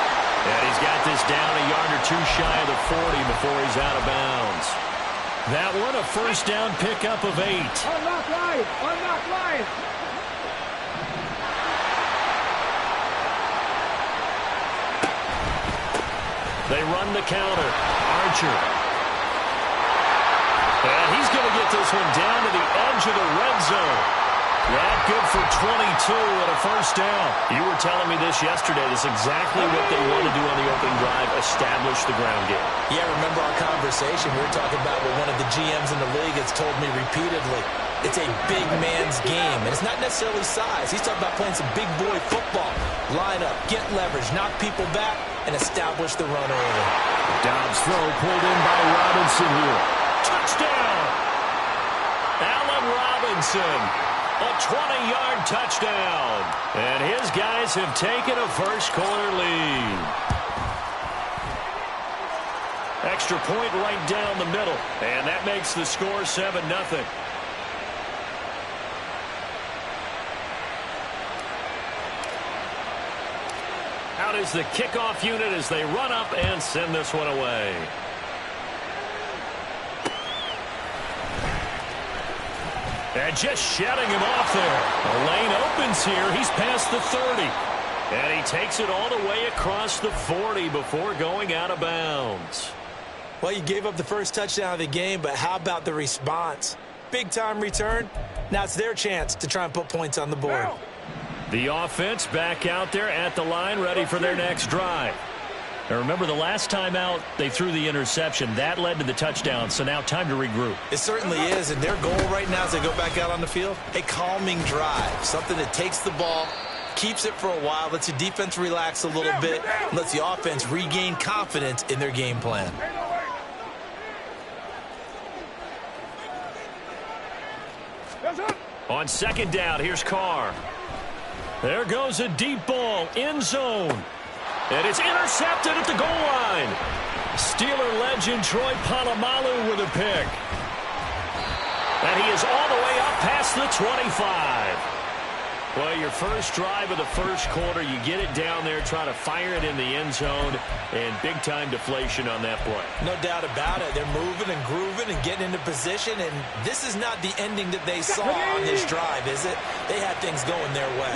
And he's got this down a yard or 2 shy of the 40 before he's out of bounds. That one a first down pickup of 8. Unlock line. Unlock line. They run the counter. Archer. And he's going to get this one down to the edge of the red zone. That good for 22 and a first down. You were telling me this yesterday. This is exactly what they want to do on the opening drive, establish the ground game. Yeah, remember our conversation? We were talking about what one of the GMs in the league has told me repeatedly. It's a big man's game, and it's not necessarily size. He's talking about playing some big boy football. Line up, get leverage, knock people back, and establish the run early. Dobbs throw pulled in by Robinson here. Touchdown! Allen Robinson. A 20-yard touchdown. And his guys have taken a first-quarter lead. Extra point right down the middle. And that makes the score 7-0. Out is the kickoff unit as they run up and send this one away. And just shutting him off there. The lane opens here. He's past the 30. And he takes it all the way across the 40 before going out of bounds. Well, you gave up the first touchdown of the game, but how about the response? Big-time return. Now it's their chance to try and put points on the board. The offense back out there at the line, ready for their next drive. Now remember, the last time out, they threw the interception. That led to the touchdown, so now time to regroup. It certainly is, and their goal right now as they go back out on the field, a calming drive, something that takes the ball, keeps it for a while, lets the defense relax a little bit, and lets the offense regain confidence in their game plan. On second down, here's Carr. There goes a deep ball, end zone. And it's intercepted at the goal line. Steeler legend Troy Polamalu with a pick. And he is all the way up past the 25. Well, your first drive of the first quarter, you get it down there, try to fire it in the end zone, and big-time deflation on that play. No doubt about it. They're moving and grooving and getting into position, and this is not the ending that they saw on this drive, is it? They had things going their way.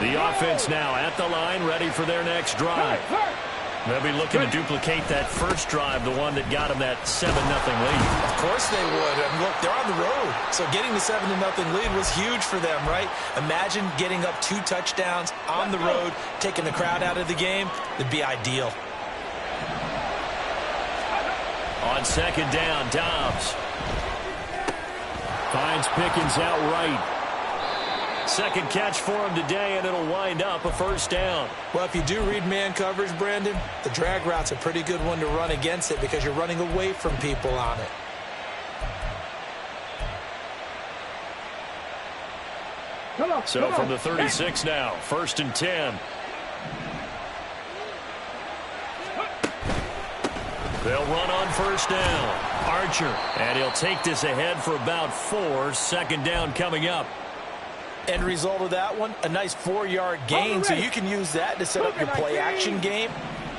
The offense now at the line, ready for their next drive. They'll be looking to duplicate that first drive, the one that got them that 7-0 lead. Of course they would. I mean, look, they're on the road. So getting the 7-0 lead was huge for them, right? Imagine getting up 2 touchdowns on the road, taking the crowd out of the game. It'd be ideal. On second down, Dobbs finds Pickens outright. Second catch for him today, and it'll wind up a first down. Well, if you do read man coverage, Brandon, the drag route's a pretty good one to run against it because you're running away from people on it. So from the 36 now, 1st and 10. They'll run on first down. Archer, and he'll take this ahead for about 4. Second down coming up. End result of that one, a nice 4-yard gain, so you can use that to set up your play-action game.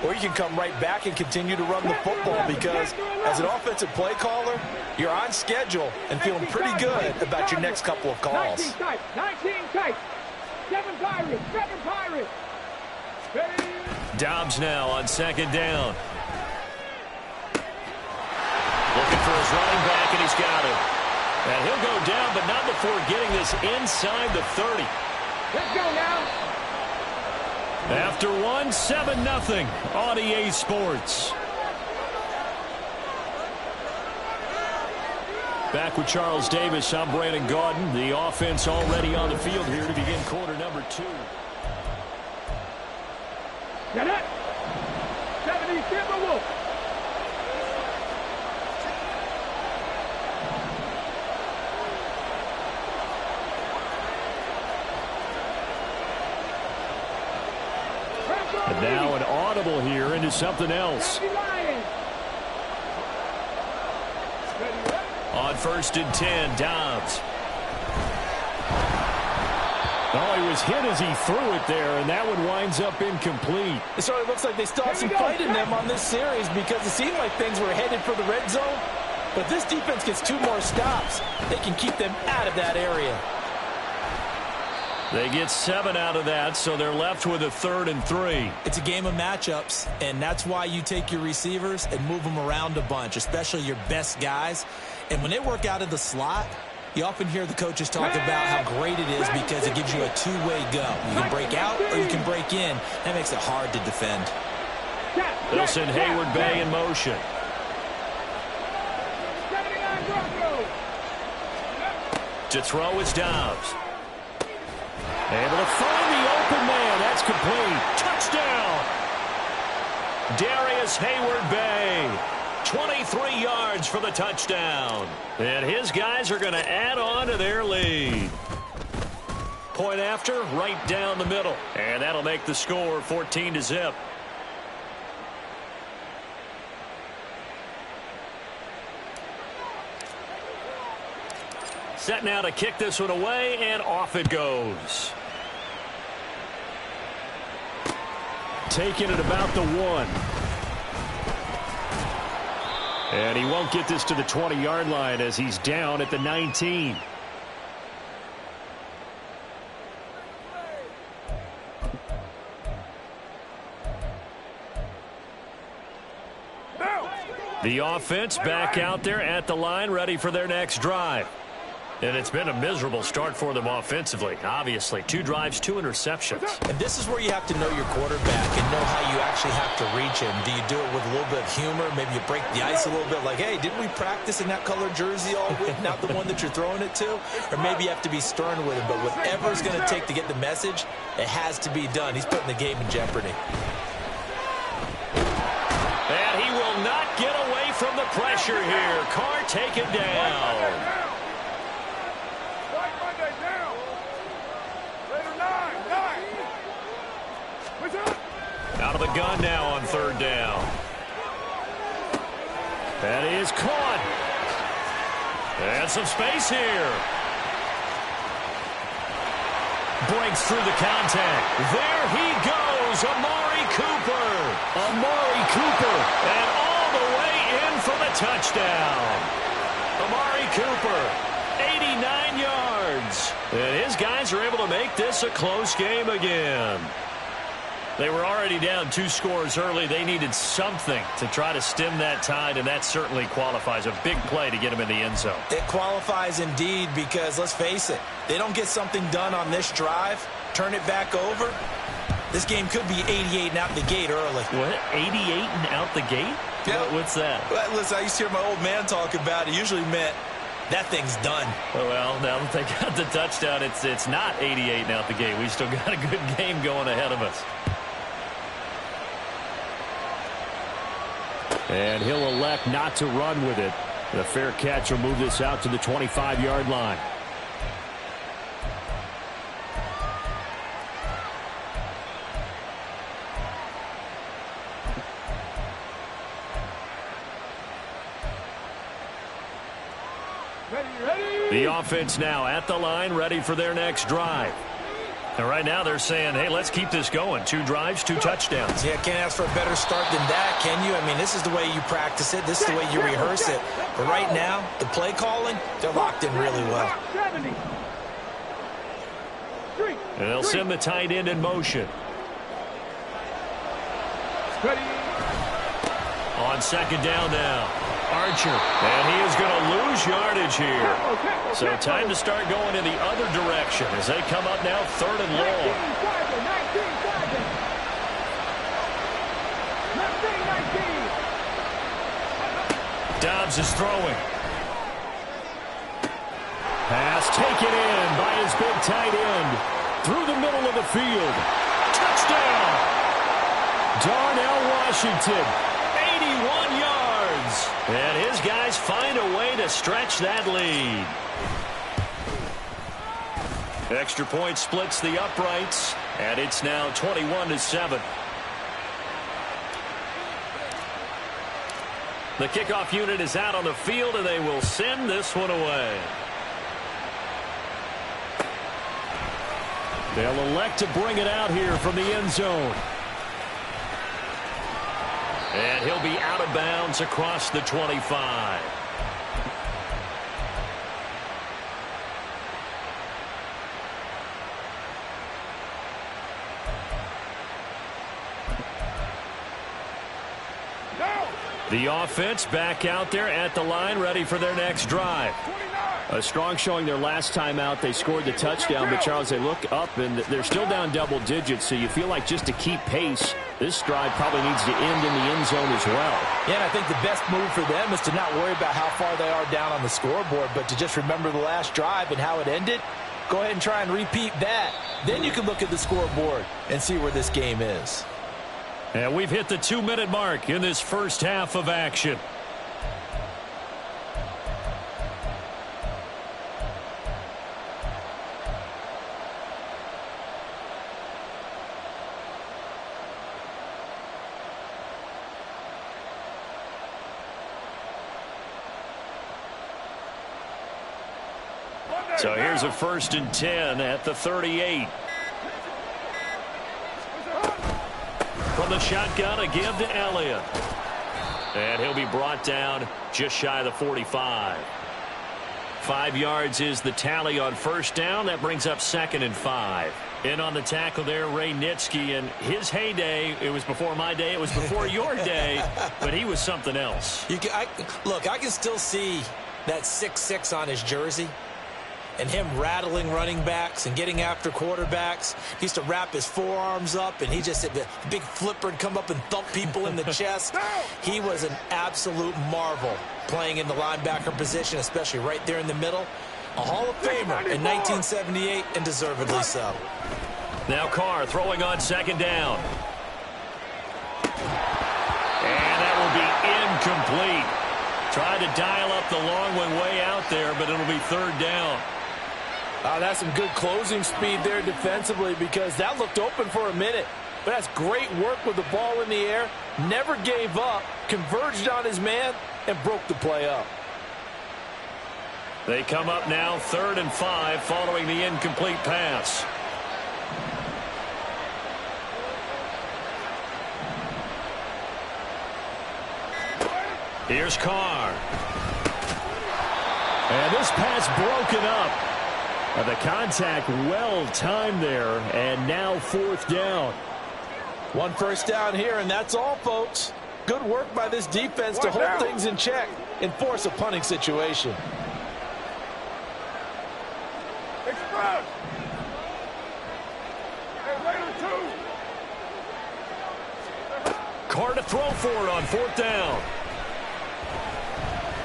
or you can come right back and continue to run the football, because as an offensive play caller, you're on schedule and feeling pretty good about your next couple of calls. 19 tight. 7 Pirates. Dobbs now on second down. Looking for his running back, and he's got it. And he'll go down, but not before getting this inside the 30. Let's go now. After 7-0 on EA Sports. Back with Charles Davis, I'm Brandon Gaudin. The offense already on the field here to begin quarter number 2. Get it. 70 Timberwolves. And now an audible here into something else. On 1st and 10, Dobbs. Oh, he was hit as he threw it there, and that one winds up incomplete. It certainly looks like they still have some fight in them on this series, because it seemed like things were headed for the red zone. But this defense gets 2 more stops. They can keep them out of that area. They get 7 out of that, so they're left with a 3rd and 3. It's a game of matchups, and that's why you take your receivers and move them around a bunch, especially your best guys. And when they work out of the slot, you often hear the coaches talk about how great it is because it gives you a two-way go. You can break out or you can break in. That makes it hard to defend. They'll send Hayward Bay in motion. To throw is Dobbs. Able to find the open man. That's complete. Touchdown. Darius Hayward Bay. 23 yards for the touchdown. And his guys are going to add on to their lead. Point after, right down the middle. And that'll make the score 14-0. Set now to kick this one away, and off it goes. Taking it about the 1. And he won't get this to the 20-yard line as he's down at the 19. The offense back out there at the line, ready for their next drive. And it's been a miserable start for them offensively. Obviously, 2 drives, 2 interceptions. And this is where you have to know your quarterback and know how you actually have to reach him. Do you do it with a little bit of humor? Maybe you break the ice a little bit like, hey, didn't we practice in that color jersey all week, not the one that you're throwing it to? Or maybe you have to be stern with him. But whatever it's going to take to get the message, it has to be done. He's putting the game in jeopardy. And he will not get away from the pressure here. Carr taken down. Out of the gun now on 3rd down. That is caught. And some space here. Breaks through the contact. There he goes, Amari Cooper. Amari Cooper. And all the way in for the touchdown. Amari Cooper, 89 yards. And his guys are able to make this a close game again. They were already down 2 scores early. They needed something to try to stem that tide, and that certainly qualifies. A big play to get them in the end zone. It qualifies indeed because, let's face it, they don't get something done on this drive, turn it back over, this game could be 88 and out the gate early. What? 88 and out the gate? Yeah. What's that? Well, listen, I used to hear my old man talk about it. It usually meant that thing's done. Well, now that they got the touchdown, it's not 88 and out the gate. We still got a good game going ahead of us. And he'll elect not to run with it. The fair catch will move this out to the 25-yard line. Ready. The offense now at the line, ready for their next drive. And right now they're saying, hey, let's keep this going. 2 drives, 2 touchdowns. Yeah, can't ask for a better start than that, can you? I mean, this is the way you practice it. This is the way you rehearse it. But right now, the play calling, they're locked in really well. And they'll send the tight end in motion. On second down now. Archer. And he is going to lose yardage here. So time to start going in the other direction as they come up now 3rd and long. Dobbs is throwing. Pass taken in by his big tight end. Through the middle of the field. Touchdown! Darnell Washington. 81 yards. And his guys find a way to stretch that lead. Extra point splits the uprights, and it's now 21-7. The kickoff unit is out on the field, and they will send this one away. They'll elect to bring it out here from the end zone. And he'll be out of bounds across the 25. The offense back out there at the line, ready for their next drive. A strong showing their last time out. They scored the touchdown, but Charles, they look up and they're still down double digits, so you feel like just to keep pace, this drive probably needs to end in the end zone as well. Yeah, and I think the best move for them is to not worry about how far they are down on the scoreboard, but to just remember the last drive and how it ended. Go ahead and try and repeat that. Then you can look at the scoreboard and see where this game is. And we've hit the 2-minute mark in this first half of action. So here's a 1st and 10 at the 38. From the shotgun, a give to Elliott. And he'll be brought down just shy of the 45. 5 yards is the tally on 1st down. That brings up 2nd and 5. In on the tackle there, Ray Nitschke. And his heyday, it was before my day, it was before your day, but he was something else. Look, I can still see that 6'6" on his jersey. And him rattling running backs and getting after quarterbacks. He used to wrap his forearms up, and he just had the big flipper and come up and thump people in the chest. He was an absolute marvel playing in the linebacker position, especially right there in the middle. A Hall of Famer in 1978, and deservedly so. Now Carr throwing on 2nd down. And that will be incomplete. Tried to dial up the long one way out there, but it'll be 3rd down. That's some good closing speed there defensively, because that looked open for a minute. But that's great work with the ball in the air. Never gave up, converged on his man, and broke the play up. They come up now 3rd and 5 following the incomplete pass. Here's Carr. And this pass broken up. The contact well timed there, and now 4th down. 1 first down here, and that's all, folks. Good work by this defense to hold things in check and force a punting situation. Express. Carr to throw for it on 4th down.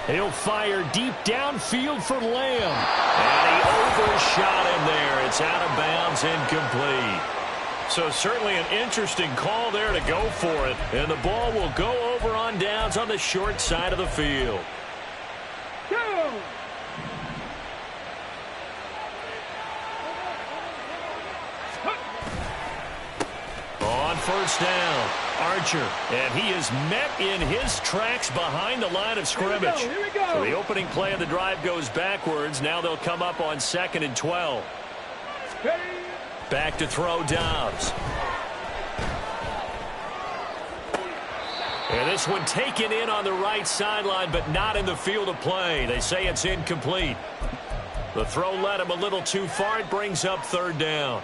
He'll fire deep downfield for Lamb. And he overshot him there. It's out of bounds, incomplete. So certainly an interesting call there to go for it. And the ball will go over on downs on the short side of the field. On 1st down, Archer, and he is met in his tracks behind the line of scrimmage. Here we go. So the opening play of the drive goes backwards. Now they'll come up on 2nd and 12. Back to throw, Dobbs. And this one taken in on the right sideline, but not in the field of play. They say it's incomplete. The throw led him a little too far. It brings up third down.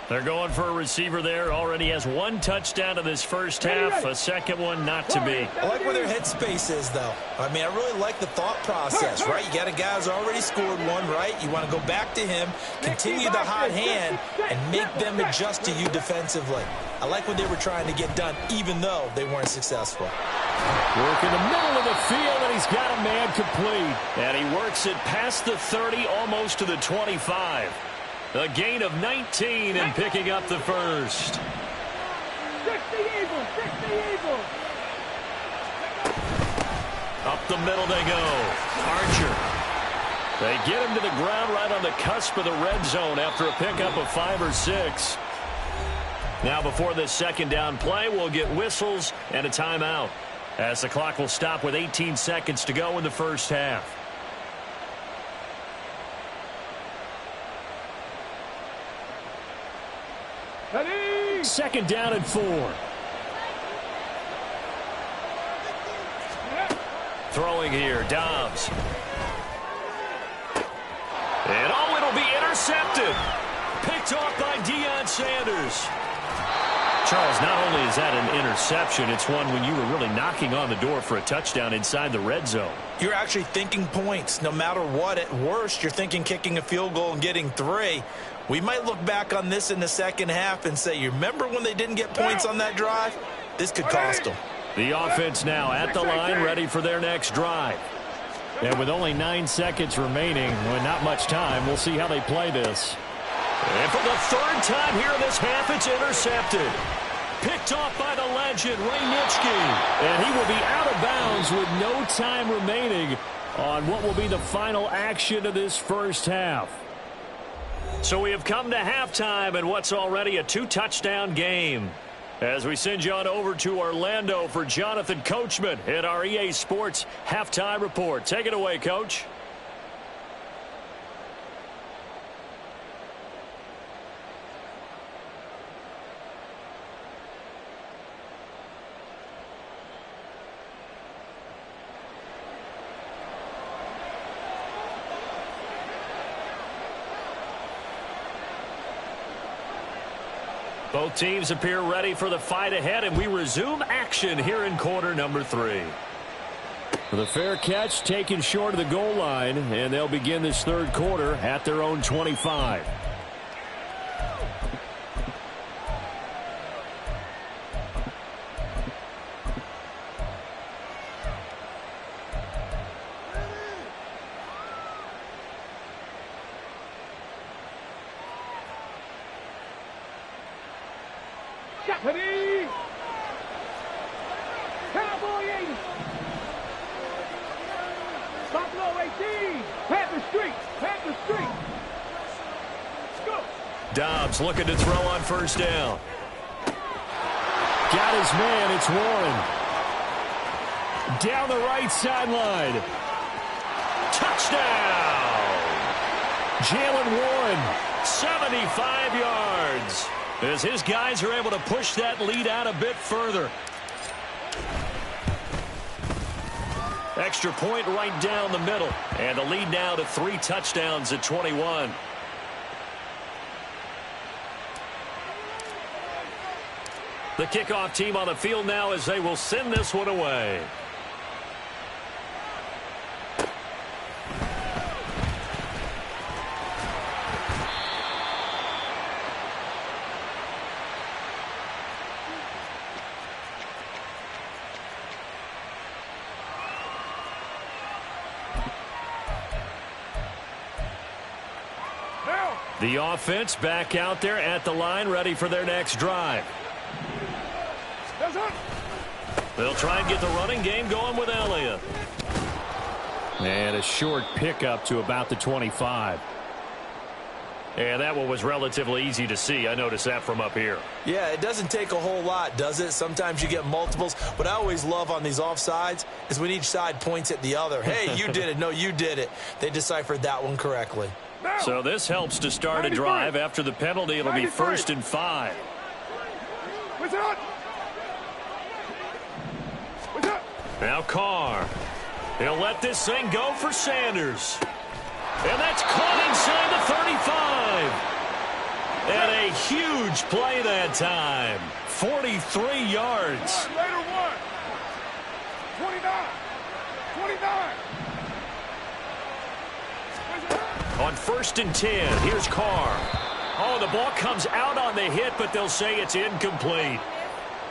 They're going for a receiver there. Already has one touchdown in this first half. A second one not to be. I like where their headspace is, though. I mean, I really like the thought process, right? You got a guy who's already scored one, right? You want to go back to him, continue the hot hand, and make them adjust to you defensively. I like what they were trying to get done, even though they weren't successful. Work in the middle of the field, and he's got a man complete. And he works it past the 30, almost to the 25. A gain of 19 and picking up the first. 60 Eagles, 60 Eagles. Up the middle they go. Archer. They get him to the ground right on the cusp of the red zone after a pickup of 5 or 6. Now before this second down play, we'll get whistles and a timeout, as the clock will stop with 18 seconds to go in the first half. Ready? Second down and 4. Throwing here, Dobbs. And oh, it'll be intercepted. Picked off by Deion Sanders. Charles, not only is that an interception, it's one when you were really knocking on the door for a touchdown inside the red zone. You're actually thinking points. No matter what, at worst, you're thinking kicking a field goal and getting 3. We might look back on this in the second half and say, you remember when they didn't get points on that drive? This could cost them. The offense now at the line, ready for their next drive. And with only 9 seconds remaining, with not much time, we'll see how they play this. And for the third time here in this half, it's intercepted. Picked off by the legend, Ray Nitschke. And he will be out of bounds with no time remaining on what will be the final action of this first half. So we have come to halftime in what's already a 2-touchdown game. As we send you on over to Orlando for Jonathan Coachman at our EA Sports Halftime Report. Take it away, Coach. Both teams appear ready for the fight ahead, and we resume action here in quarter number 3. The fair catch taken short of the goal line, and they'll begin this third quarter at their own 25. Ready? Cowboy 80. Buffalo 18. Panther Street. Panther Street. Let's go. Dobbs looking to throw on first down. Got his man. It's Warren. Down the right sideline. Touchdown! Jalen Warren. 75 yards. As his guys are able to push that lead out a bit further. Extra point right down the middle. And the lead now to 3 touchdowns at 21. The kickoff team on the field now as they will send this one away. The offense back out there at the line, ready for their next drive. They'll try and get the running game going with Elliott. And a short pickup to about the 25. And that one was relatively easy to see. I noticed that from up here. Yeah, it doesn't take a whole lot, does it? Sometimes you get multiples. What I always love on these offsides is when each side points at the other. Hey, you did it. No, you did it. They deciphered that one correctly. So this helps to start a drive. After the penalty, it'll be 1st and 5. Now Carr. He'll let this thing go for Sanders. And that's caught inside the 35. And a huge play that time. 43 yards. Later one. 29. 29. On 1st and 10, here's Carr. Oh, the ball comes out on the hit, but they'll say it's incomplete.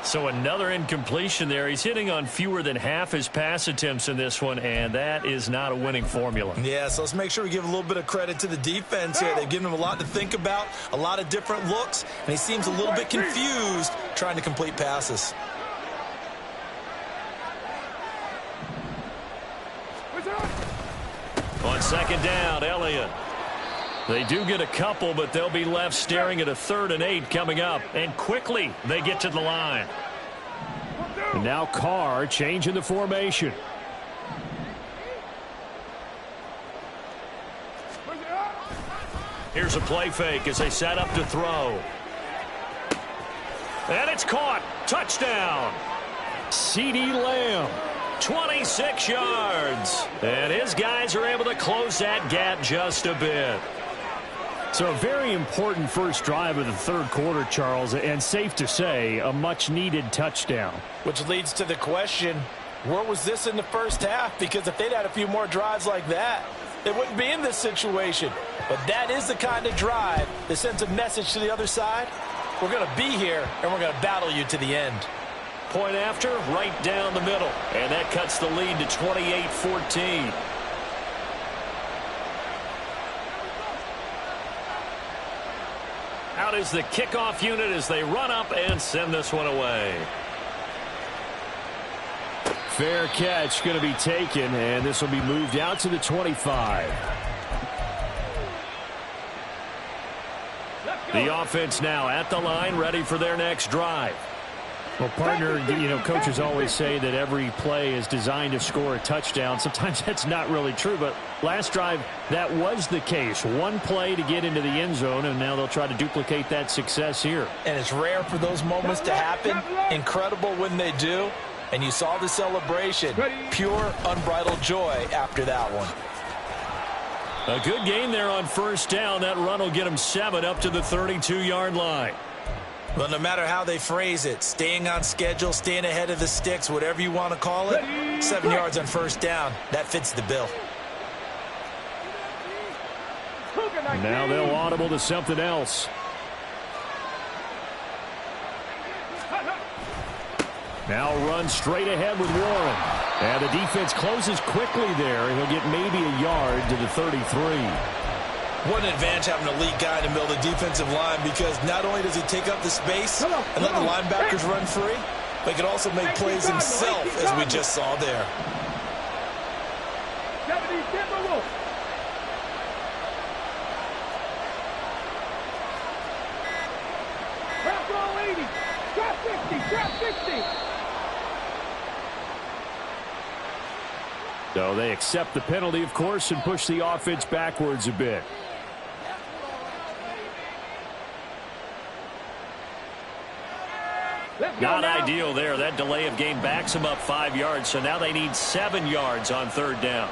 So another incompletion there. He's hitting on fewer than half his pass attempts in this one, and that is not a winning formula. Yeah, so let's make sure we give a little bit of credit to the defense here. They've given him a lot to think about, a lot of different looks, and he seems a little bit confused trying to complete passes. On 2nd down, Elliott. They do get a couple, but they'll be left staring at a 3rd and 8 coming up. And quickly, they get to the line. And now Carr changing the formation. Here's a play fake as they set up to throw. And it's caught. Touchdown. CeeDee Lamb. 26 yards. And his guys are able to close that gap just a bit. So a very important first drive of the 3rd quarter, Charles, and safe to say, a much-needed touchdown. Which leads to the question, where was this in the first half? Because if they'd had a few more drives like that, they wouldn't be in this situation. But that is the kind of drive that sends a message to the other side. We're going to be here, and we're going to battle you to the end. Point after, right down the middle. And that cuts the lead to 28-14. Out is the kickoff unit as they run up and send this one away. Fair catch going to be taken, and this will be moved out to the 25. The offense now at the line, ready for their next drive. Well, partner, you know, coaches always say that every play is designed to score a touchdown. Sometimes that's not really true, but last drive, that was the case. One play to get into the end zone, and now they'll try to duplicate that success here. And it's rare for those moments to happen. Incredible when they do. And you saw the celebration. Pure, unbridled joy after that one. A good game there on 1st down. That run will get them 7 up to the 32-yard line. Well, no matter how they phrase it, staying on schedule, staying ahead of the sticks, whatever you want to call it, 7 yards on 1st down, that fits the bill. Now they'll audible to something else. Now run straight ahead with Warren. And the defense closes quickly there. He'll get maybe a yard to the 33. What an advantage having an elite guy in the middle of the defensive line, because not only does he take up the space and let the linebackers run free, but he can also make plays himself, as we just saw there. So they accept the penalty, of course, and push the offense backwards a bit. Not ideal there. That delay of game backs them up 5 yards, so now they need 7 yards on 3rd down.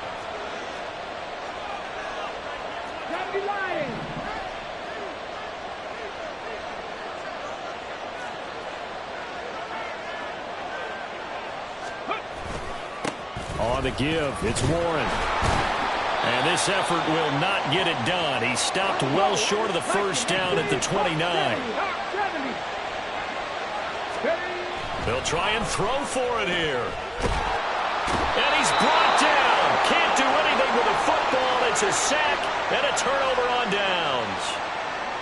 On the give, it's Warren. And this effort will not get it done. He stopped well short of the 1st down at the 29. They'll try and throw for it here. And he's brought down. Can't do anything with a football. It's a sack and a turnover on downs.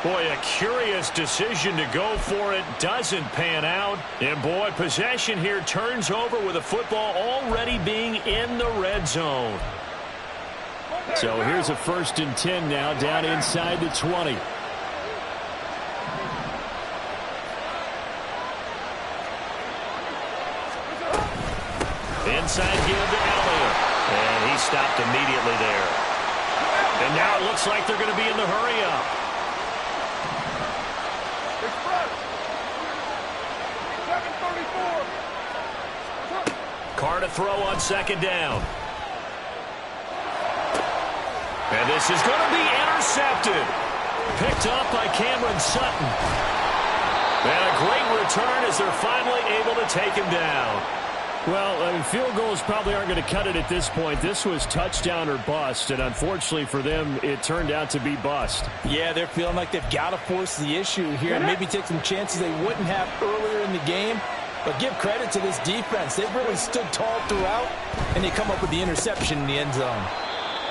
Boy, a curious decision to go for it. Doesn't pan out. And boy, possession here turns over with a football already being in the red zone. So here's a 1st and 10 now down inside the 20. Inside give to Elliott. And he stopped immediately there. And now it looks like they're going to be in the hurry-up. Carr to throw on second down. And this is going to be intercepted. Picked up by Cameron Sutton. And a great return as they're finally able to take him down. Well, I mean, field goals probably aren't going to cut it at this point. This was touchdown or bust, and unfortunately for them, it turned out to be bust. Yeah, they're feeling like they've got to force the issue here and maybe take some chances they wouldn't have earlier in the game. But give credit to this defense. They've really stood tall throughout, and they come up with the interception in the end zone.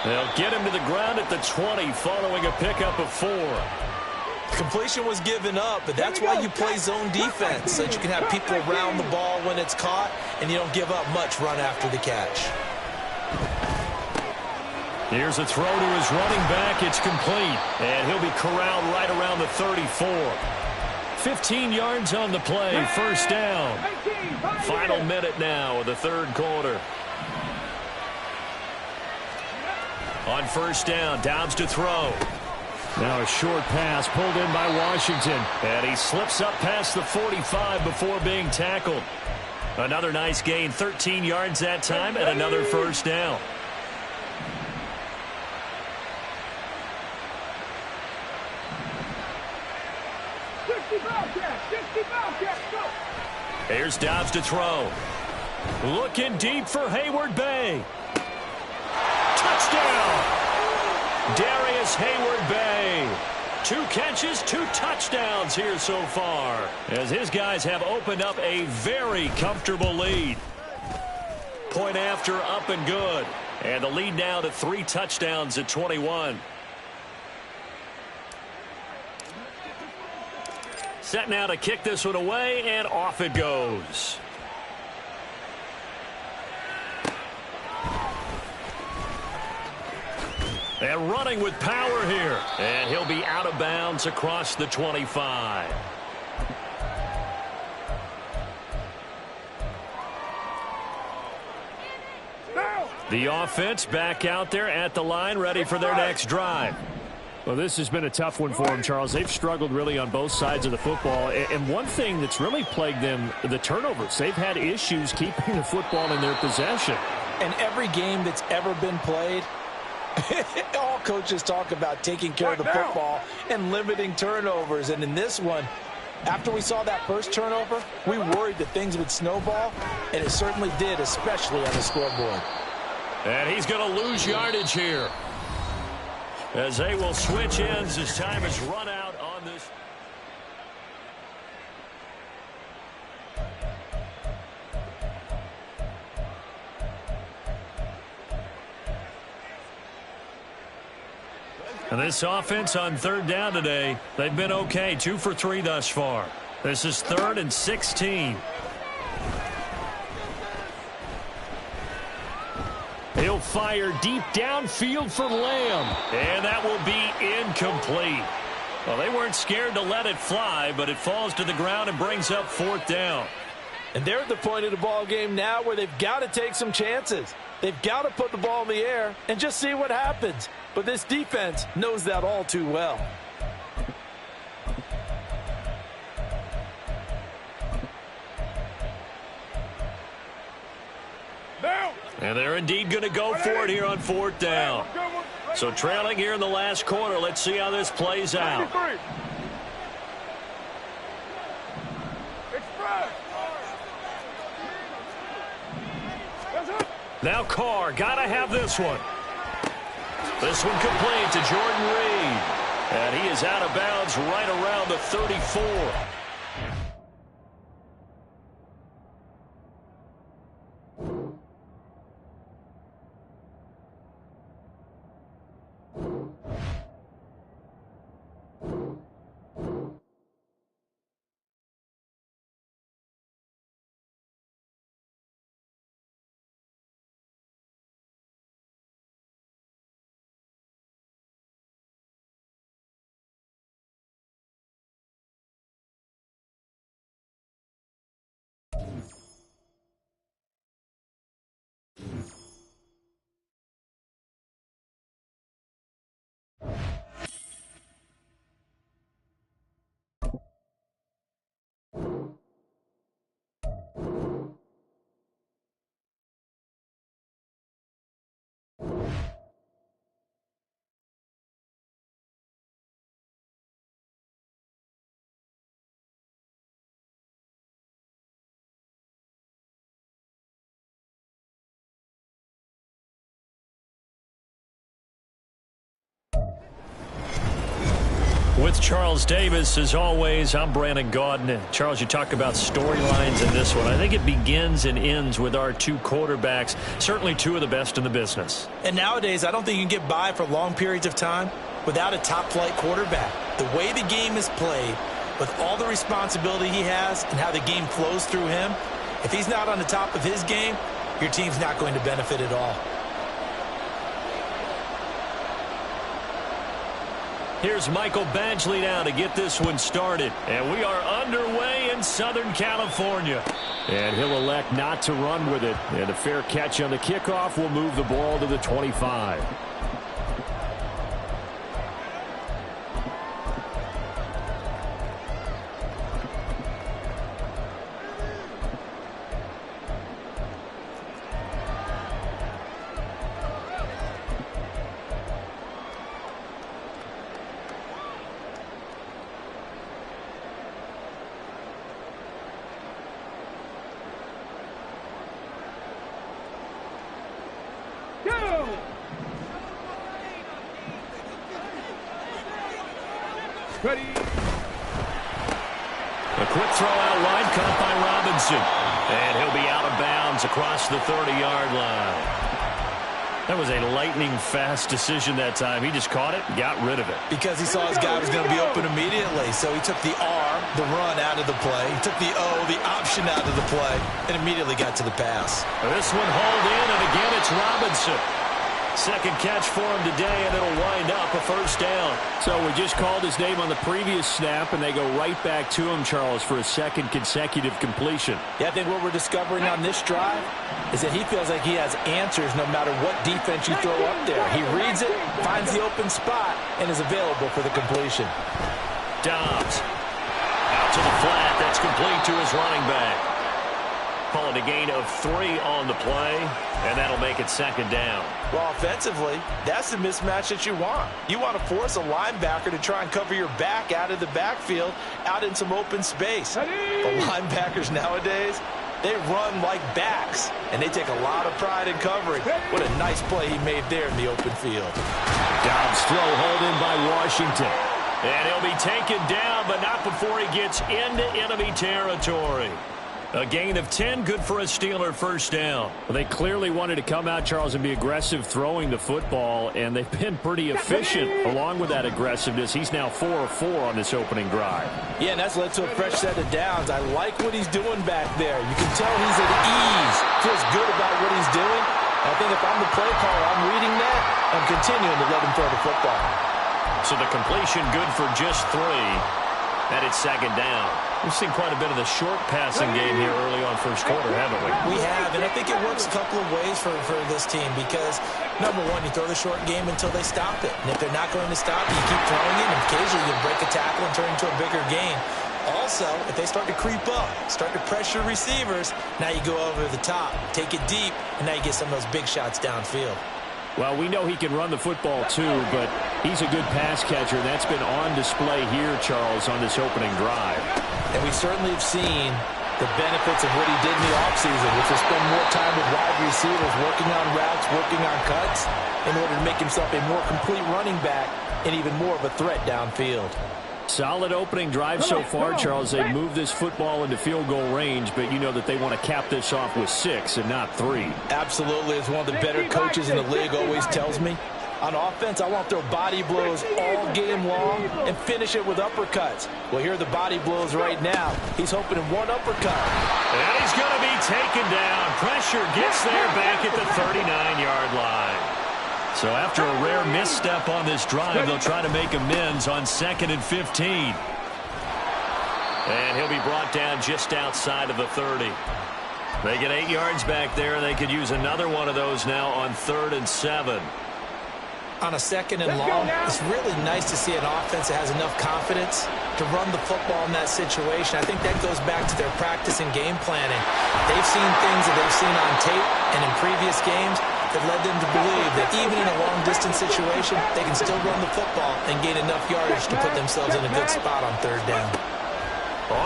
They'll get him to the ground at the 20 following a pickup of 4. Completion was given up, but that's why you play zone defense, so that you can have people around the ball when it's caught, and you don't give up much run after the catch. Here's a throw to his running back. It's complete, and he'll be corralled right around the 34. 15 yards on the play, first down. Final minute now of the third quarter. On first down, Dobbs to throw. Now a short pass pulled in by Washington. And he slips up past the 45 before being tackled. Another nice gain, 13 yards that time, and another first down. Here's Dobbs to throw. Looking deep for Hayward Bay. Touchdown! Darius Hayward Bay. 2 catches, 2 touchdowns here so far, as his guys have opened up a very comfortable lead. Point after, up and good. And the lead now to 3 touchdowns at 21. Set now to kick this one away, and off it goes. And running with power here. And he'll be out of bounds across the 25. The offense back out there at the line, ready for their next drive. Well, this has been a tough one for them, Charles. They've struggled really on both sides of the football. And one thing that's really plagued them, the turnovers. They've had issues keeping the football in their possession. And every game that's ever been played, all coaches talk about taking care of the football and limiting turnovers. And in this one, after we saw that first turnover, we worried that things would snowball, and it certainly did, especially on the scoreboard. And he's going to lose yardage here, as they will switch ends as time has run out on this. And this offense on third down today, they've been okay. 2 for 3 thus far. This is 3rd and 16. He'll fire deep downfield for Lamb. And that will be incomplete. Well, they weren't scared to let it fly, but it falls to the ground and brings up 4th down. And they're at the point of the ball game now where they've got to take some chances. They've got to put the ball in the air and just see what happens. But this defense knows that all too well. And they're indeed going to go for it here on 4th down. So trailing here in the last quarter, let's see how this plays out. Now Carr, got to have this one. This one complete to Jordan Reed. And he is out of bounds right around the 34. With Charles Davis, as always, I'm Brandon Gaudin. Charles, you talk about storylines in this one. I think it begins and ends with our two quarterbacks, certainly two of the best in the business. And nowadays, I don't think you can get by for long periods of time without a top-flight quarterback. The way the game is played, with all the responsibility he has and how the game flows through him, if he's not on the top of his game, your team's not going to benefit at all. Here's Michael Badgley now to get this one started. And we are underway in Southern California. And he'll elect not to run with it. And a fair catch on the kickoff will move the ball to the 25. Ready. A quick throw out wide, caught by Robinson. And he'll be out of bounds across the 30-yard line. That was a lightning-fast decision that time. He just caught it and got rid of it. Because he saw his guy was going to be open immediately. So he took the R, the run, out of the play. He took the O, the option, out of the play, and immediately got to the pass. This one hauled in, and again it's Robinson. Second catch for him today, and it'll wind up a first down. So we just called his name on the previous snap, and they go right back to him, Charles, for a second consecutive completion. Yeah, I think what we're discovering on this drive is that he feels like he has answers no matter what defense you throw up there. He reads it, finds the open spot, and is available for the completion. Dobbs out to the flat. That's complete to his running back. Call it a gain of 3 on the play, and that'll make it second down. Well, offensively, that's the mismatch that you want. You want to force a linebacker to try and cover your back out of the backfield, out in some open space. The linebackers nowadays, they run like backs, and they take a lot of pride in covering. What a nice play he made there in the open field. Dobbs throw hauled in by Washington. And he'll be taken down, but not before he gets into enemy territory. A gain of 10, good for a Steeler first down. Well, they clearly wanted to come out, Charles, and be aggressive throwing the football, and they've been pretty efficient along with that aggressiveness. He's now 4 of 4 on this opening drive. Yeah, and that's led to a fresh set of downs. I like what he's doing back there. You can tell he's at ease, feels good about what he's doing. I think if I'm the play caller, I'm reading that and continuing to let him throw the football. So the completion good for just 3. And it's second down. We've seen quite a bit of the short passing game here early on first quarter, haven't we? We have, and I think it works a couple of ways for this team because, number one, you throw the short game until they stop it. And if they're not going to stop it, you keep throwing it, and occasionally you break a tackle and turn into a bigger gain. Also, if they start to creep up, start to pressure receivers, now you go over the top, take it deep, and now you get some of those big shots downfield. Well, we know he can run the football too, but he's a good pass catcher, and that's been on display here, Charles, on this opening drive. And we certainly have seen the benefits of what he did in the offseason, which is spend more time with wide receivers, working on routes, working on cuts, in order to make himself a more complete running back and even more of a threat downfield. Solid opening drive so far, Charles. They moved this football into field goal range, but you know that they want to cap this off with 6 and not 3. Absolutely. As one of the better coaches in the league always tells me, on offense, I want to throw body blows all game long and finish it with uppercuts. Well, here are the body blows right now. He's hoping in one uppercut. And he's going to be taken down. Pressure gets there back at the 39-yard line. So after a rare misstep on this drive, they'll try to make amends on 2nd and 15. And he'll be brought down just outside of the 30. They get 8 yards back there. They could use another one of those now on 3rd and 7. On a 2nd and long, it's really nice to see an offense that has enough confidence to run the football in that situation. I think that goes back to their practice and game planning. They've seen things that they've seen on tape and in previous games that led them to believe that even in a long-distance situation, they can still run the football and gain enough yardage to put themselves in a good spot on 3rd down.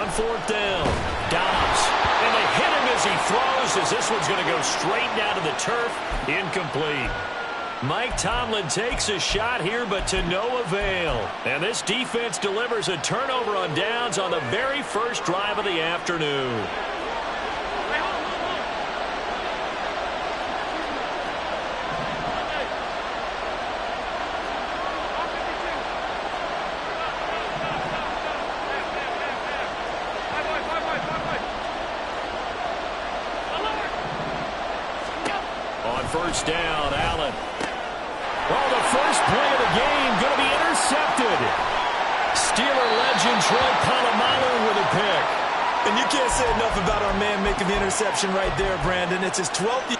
On 4th down, Dobbs. And they hit him as he throws, as this one's going to go straight down to the turf. Incomplete. Mike Tomlin takes a shot here, but to no avail. And this defense delivers a turnover on downs on the very first drive of the afternoon. On first down, Allen. Oh, the first play of the game going to be intercepted. Steeler legend Troy Polamalu with a pick. And you can't say enough about our man making the interception right there, Brandon. It's his 12th year.